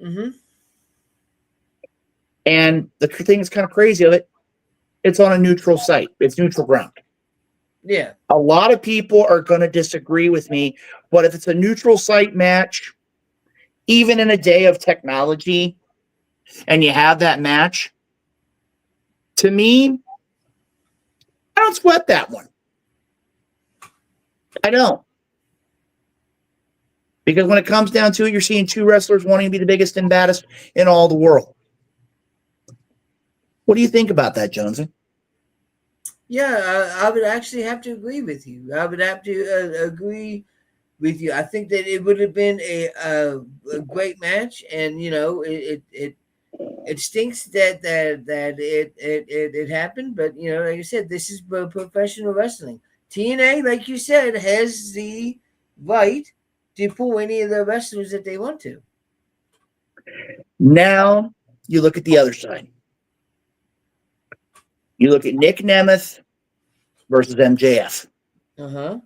Mm-hmm. And the thing that's kind of crazy of it, it's on a neutral site. It's neutral ground. Yeah. A lot of people are going to disagree with me, but if it's a neutral site match, even in a day of technology, and you have that match, to me, I don't sweat that one. I don't. Because when it comes down to it, you're seeing two wrestlers wanting to be the biggest and baddest in all the world. What do you think about that, Jonesy? Yeah, I would actually have to agree with you. I would have to agree with you. I think that it would have been a great match, and you know, it stinks that it happened. But you know, like I said, this is professional wrestling. TNA, like you said, has the right to pull any of the wrestlers that they want to. Now you look at the other side. You look at Nick Nemeth versus MJF. Uh-huh.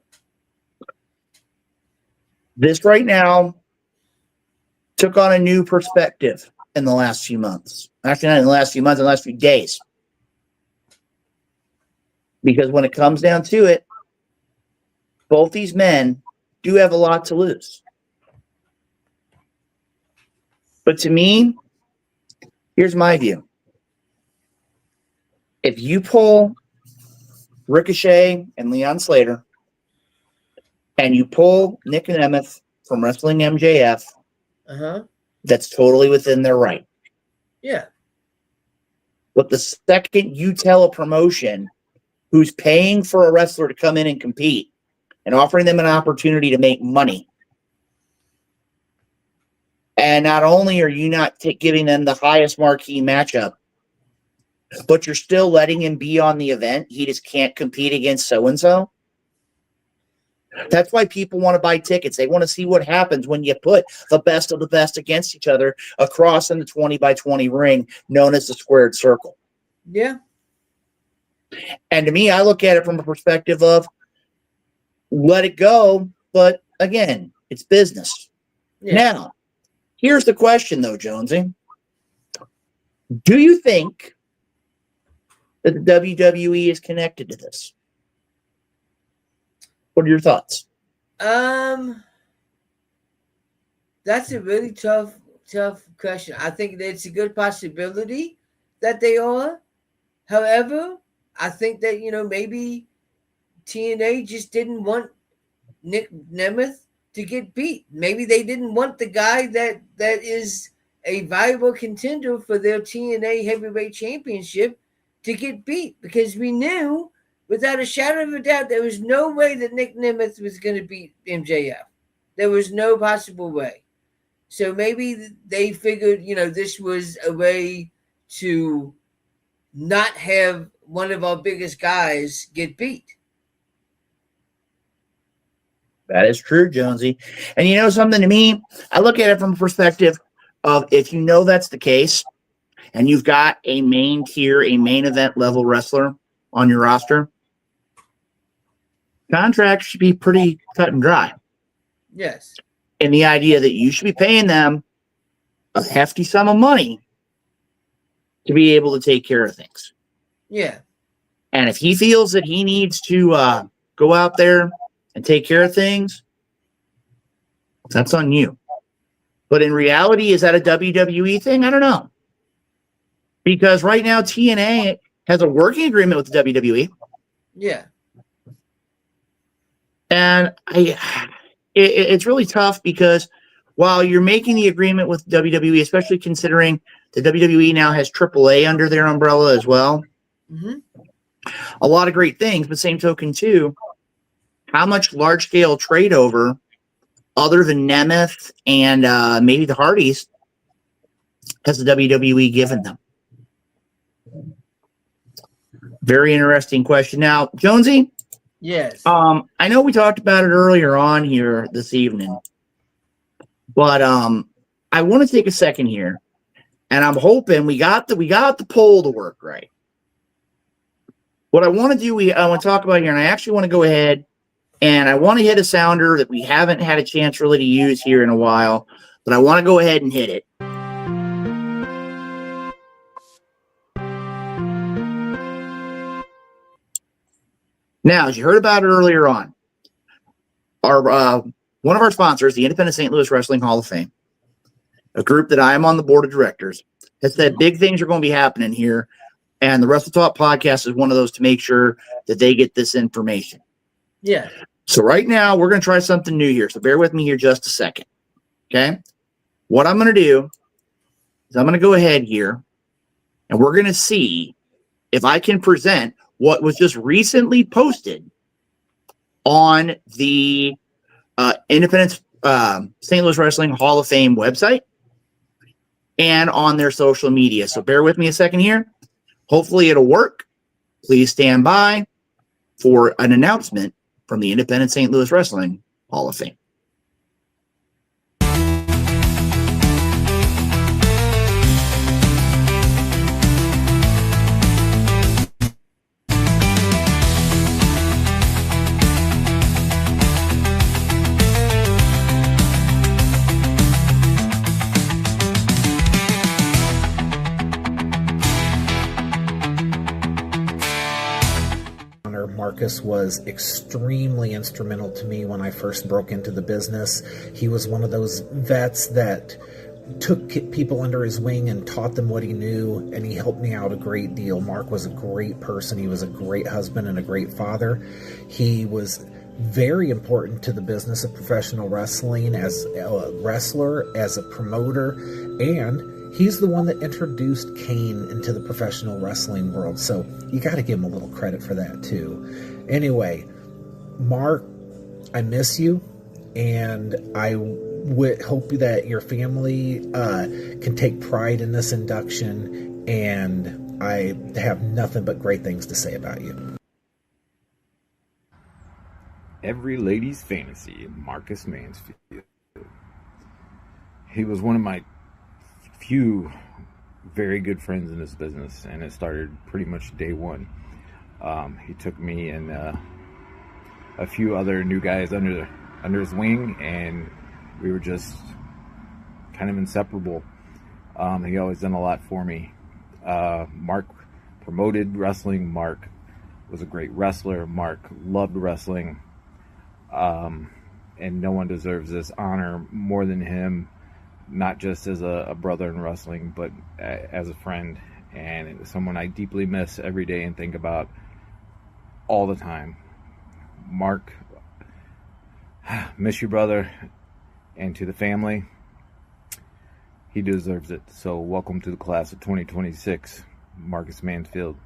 This right now took on a new perspective in the last few months. Actually, not in the last few months, in the last few days. Because when it comes down to it, both these men do have a lot to lose. But to me, here's my view. If you pull Ricochet and Leon Slater, and you pull Nick Nemeth from Wrestling MJF, Uh-huh. that's totally within their right. Yeah. But the second you tell a promotion who's paying for a wrestler to come in and compete and offering them an opportunity to make money, and not only are you not giving them the highest marquee matchup, but you're still letting him be on the event, he just can't compete against so-and-so. That's why people want to buy tickets. They want to see what happens when you put the best of the best against each other across in the 20 by 20 ring known as the squared circle. Yeah. And to me, I look at it from a perspective of let it go, but again, it's business. Yeah. Now, here's the question, though, Jonesy. Do you think that the WWE is connected to this? What are your thoughts? That's a really tough question. I think that it's a good possibility that they are. However, I think that, you know, maybe TNA just didn't want Nick Nemeth to get beat. Maybe they didn't want the guy that is a viable contender for their TNA Heavyweight Championship to get beat, because we knew without a shadow of a doubt there was no way that Nick Nemeth was going to beat MJF. There was no possible way. So maybe they figured, you know, this was a way to not have one of our biggest guys get beat. That is true, Jonesy. And you know something, to me, I look at it from a perspective of if you know that's the case and you've got a main tier, a main event level wrestler on your roster, contracts should be pretty cut and dry. Yes. in the idea that you should be paying them a hefty sum of money to be able to take care of things. Yeah. And if he feels that he needs to go out there and take care of things, that's on you. But in reality, is that a WWE thing? I don't know. Because right now, TNA has a working agreement with the WWE. Yeah. And it's really tough because while you're making the agreement with WWE, especially considering the WWE now has AAA under their umbrella as well, a lot of great things, but same token too, how much large-scale trade over other than Nemeth and maybe the Hardys has the WWE given them? Very interesting question. Now, Jonesy, Yes. I know we talked about it earlier on here this evening, but I want to take a second here, and I'm hoping we got the poll to work right. What I want to do, I want to talk about here, and I actually want to go ahead and I want to hit a sounder that we haven't had a chance really to use here in a while, but I want to go ahead and hit it. Now, as you heard about it earlier on, our one of our sponsors, the Independent St. Louis Wrestling Hall of Fame, a group that I am on the board of directors, has said big things are going to be happening here, and the Wrestle Talk podcast is one of those to make sure that they get this information. Yeah. So right now, we're going to try something new here, so bear with me here just a second, okay? What I'm going to do is I'm going to go ahead here, and we're going to see if I can present what was just recently posted on the Independent St. Louis Wrestling Hall of Fame website and on their social media. So bear with me a second here. Hopefully it'll work. Please stand by for an announcement from the Independent St. Louis Wrestling Hall of Fame. Marcus was extremely instrumental to me when I first broke into the business. He was one of those vets that took people under his wing and taught them what he knew, and he helped me out a great deal. Mark was a great person. He was a great husband and a great father. He was very important to the business of professional wrestling as a wrestler, as a promoter, and he's the one that introduced Kane into the professional wrestling world, so you got to give him a little credit for that too. Anyway, Mark, I miss you, and I would hope that your family can take pride in this induction, and I have nothing but great things to say about you. Every lady's fantasy, Marcus Mansfield. He was one of my few very good friends in this business, and it started pretty much day one. He took me and a few other new guys under his wing, and we were just kind of inseparable. He always done a lot for me. Mark promoted wrestling. Mark was a great wrestler. Mark loved wrestling, and no one deserves this honor more than him. Not just as a brother in wrestling, but as a friend, and someone I deeply miss every day and think about all the time. Mark, miss you, brother, and to the family, he deserves it. So welcome to the class of 2026, Marcus Mansfield.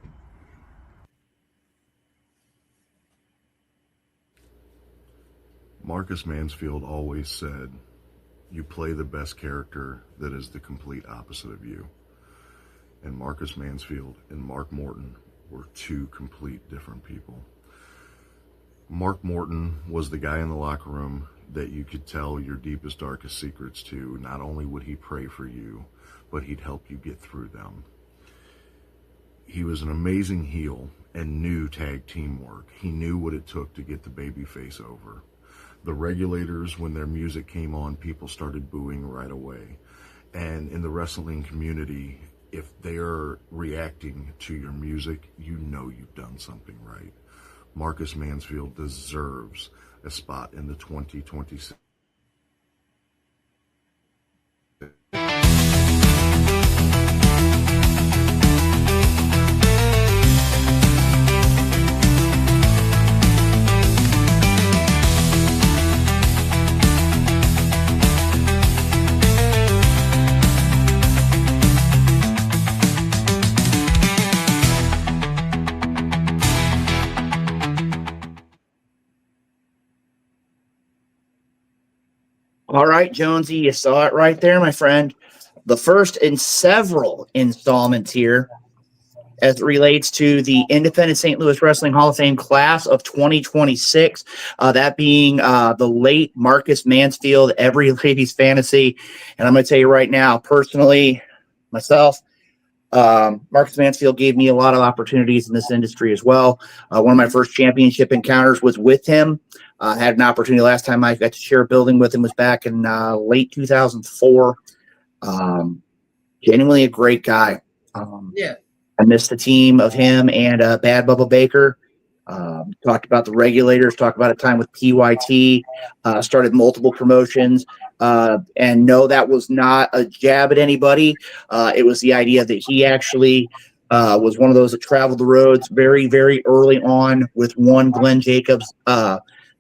Marcus Mansfield always said, "You play the best character that is the complete opposite of you." And Marcus Mansfield and Mark Morton were two complete different people. Mark Morton was the guy in the locker room that you could tell your deepest, darkest secrets to. Not only would he pray for you, but he'd help you get through them. He was an amazing heel and knew tag team work. He knew what it took to get the babyface over. The Regulators, when their music came on, people started booing right away. And in the wrestling community, if they're reacting to your music, you know you've done something right. Marcus Mansfield deserves a spot in the 2026. All right, Jonesy, you saw it right there, my friend. The first in several installments here as it relates to the Independent St. Louis Wrestling Hall of Fame class of 2026, that being the late Marcus Mansfield, every lady's fantasy. And I'm going to tell you right now, personally, myself, Marcus Mansfield gave me a lot of opportunities in this industry as well. One of my first championship encounters was with him. Had an opportunity last time I got to share a building with him was back in late 2004. Genuinely a great guy. Yeah. I missed the team of him and Bad Bubba Baker. Talked about the Regulators, talked about a time with PYT, started multiple promotions. And no, that was not a jab at anybody. It was the idea that he actually was one of those that traveled the roads very, very early on with one Glenn Jacobs,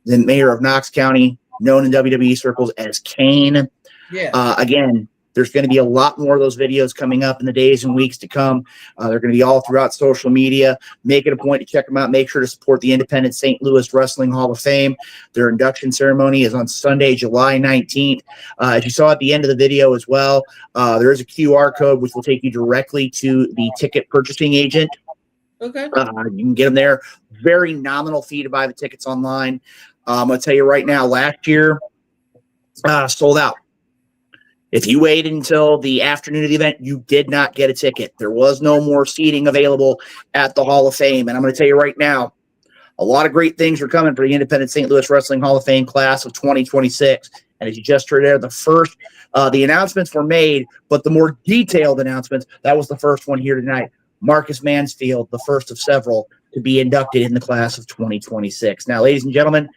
the mayor of Knox County, known in WWE circles as Kane. Yeah. Again, there's going to be a lot more of those videos coming up in the days and weeks to come. They're going to be all throughout social media. Make it a point to check them out. Make sure to support the Independent St. Louis Wrestling Hall of Fame. Their induction ceremony is on Sunday, July 19th. As you saw at the end of the video as well, there is a QR code which will take you directly to the ticket purchasing agent. Okay. You can get them there. Very nominal fee to buy the tickets online. I'm going to tell you right now, last year, sold out. If you waited until the afternoon of the event, you did not get a ticket. There was no more seating available at the Hall of Fame. And I'm going to tell you right now, a lot of great things are coming for the Independent St. Louis Wrestling Hall of Fame class of 2026. And as you just heard there, the announcements were made, but the more detailed announcements, that was the first one here tonight. Marcus Mansfield, the first of several to be inducted in the class of 2026. Now, ladies and gentlemen,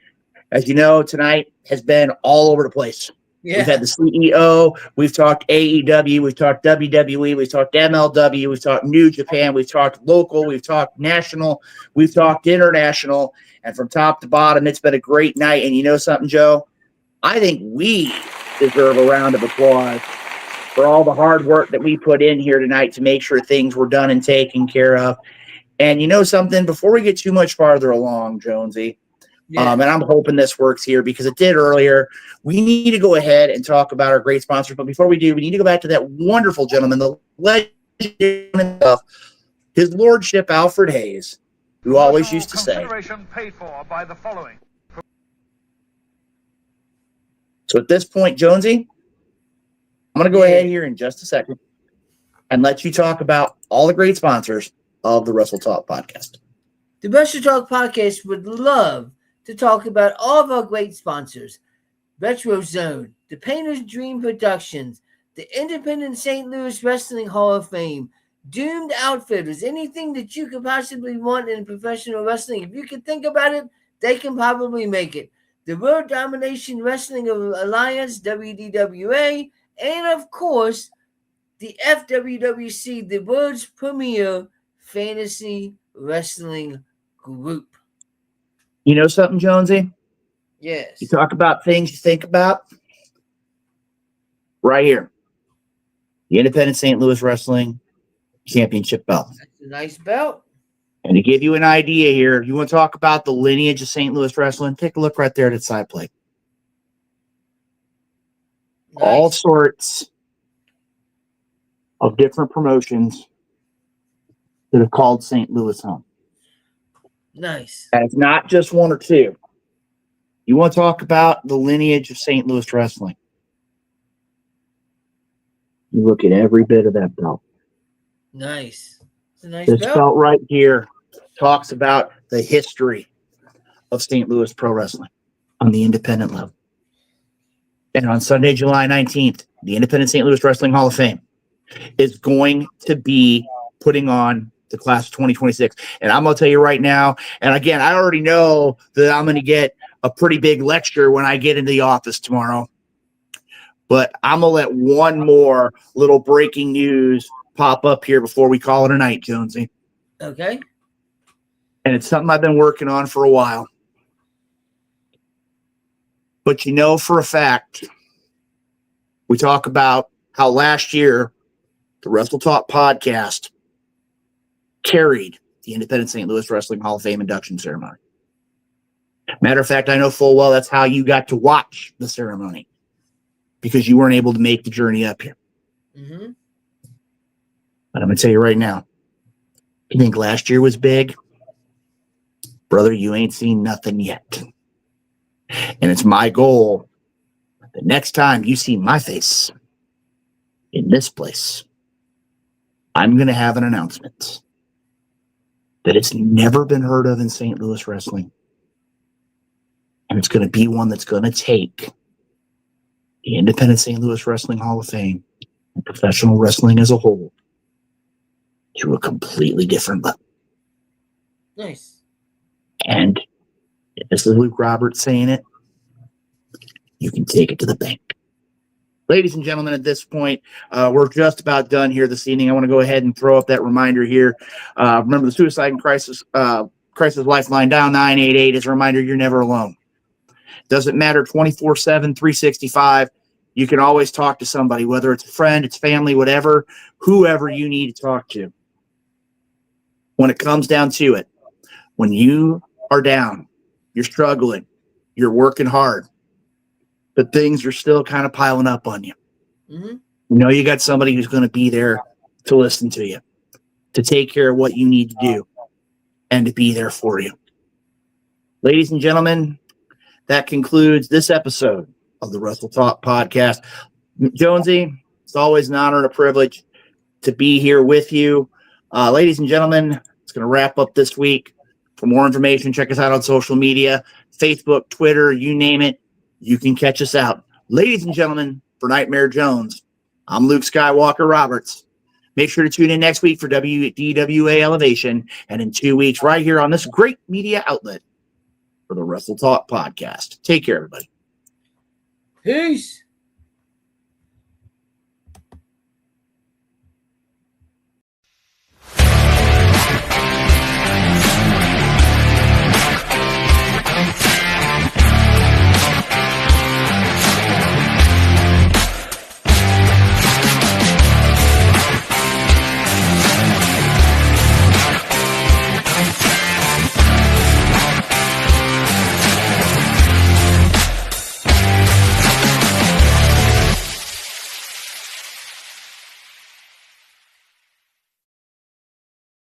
as you know, tonight has been all over the place. Yeah. We've had the CEO, we've talked AEW, we've talked WWE, we've talked MLW, we've talked New Japan, we've talked local, we've talked national, we've talked international, and from top to bottom, it's been a great night. And you know something, Joe? I think we deserve a round of applause for all the hard work that we put in here tonight to make sure things were done and taken care of. And you know something? Before we get too much farther along, Jonesy, Yeah. and I'm hoping this works here because it did earlier. We need to go ahead and talk about our great sponsors. But before we do, we need to go back to that wonderful gentleman, the legend himself, his lordship Alfred Hayes, who always used to say. Consideration paid for by the following. So at this point, Jonesy, I'm going to go ahead here in just a second and let you talk about all the great sponsors of the Wrestle Talk podcast. The Wrestle Talk podcast would love to talk about all of our great sponsors. Retro Zone, the Painter's Dream Productions, the Independent St. Louis Wrestling Hall of Fame, Doomed Outfitters, anything that you could possibly want in professional wrestling. If you can think about it, they can probably make it. The World Domination Wrestling Alliance, WDWA, and of course, the FWWC, the world's premier fantasy wrestling group. You know something, Jonesy? Yes. You talk about things you think about right here. The Independent St. Louis Wrestling Championship belt. That's a nice belt. And to give you an idea here, if you want to talk about the lineage of St. Louis wrestling, take a look right there at its side plate. Nice. All sorts of different promotions that have called St. Louis home. Nice. And it's not just one or two. You want to talk about the lineage of St. Louis wrestling. You look at every bit of that belt. Nice. It's a nice This belt. belt right here talks about the history of St. Louis pro wrestling. on the independent level. And on Sunday, July 19th, the Independent St. Louis Wrestling Hall of Fame is going to be putting on the class of 2026. And I'm going to tell you right now, and again, I already know that I'm going to get a pretty big lecture when I get into the office tomorrow. But I'm going to let one more little breaking news pop up here before we call it a night, Jonesy. Okay. And it's something I've been working on for a while. But you know for a fact, we talk about how last year the Wrestle Talk podcast carried the Independent St. Louis Wrestling Hall of Fame induction ceremony. Matter of fact, I know full well that's how you got to watch the ceremony, because you weren't able to make the journey up here. Mm-hmm. But I'm going to tell you right now, you think last year was big? Brother, you ain't seen nothing yet. And it's my goal the next time you see my face in this place, I'm going to have an announcement that it's never been heard of in St. Louis wrestling. And it's going to be one that's going to take the Independent St. Louis Wrestling Hall of Fame and professional wrestling as a whole to a completely different level. Nice. And if this is Luke Roberts saying it, you can take it to the bank. Ladies and gentlemen, at this point, we're just about done here this evening. I want to go ahead and throw up that reminder here. Remember the Suicide and Crisis Lifeline dial 988 is a reminder you're never alone. Doesn't matter 24/7, 365. You can always talk to somebody, whether it's a friend, it's family, whatever, whoever you need to talk to. When it comes down to it, when you are down, you're struggling, you're working hard, but things are still kind of piling up on you. Mm-hmm. You know you got somebody who's going to be there to listen to you, to take care of what you need to do, and to be there for you. Ladies and gentlemen, that concludes this episode of the Wrestle Talk podcast. Jonesy, it's always an honor and a privilege to be here with you. Ladies and gentlemen, it's going to wrap up this week. For more information, check us out on social media, Facebook, Twitter, you name it. You can catch us out. Ladies and gentlemen, for Nightmare Jones, I'm Luke Skywalker Roberts. Make sure to tune in next week for WDWA Elevation, and in 2 weeks right here on this great media outlet for the Wrestle Talk podcast. Take care, everybody. Peace.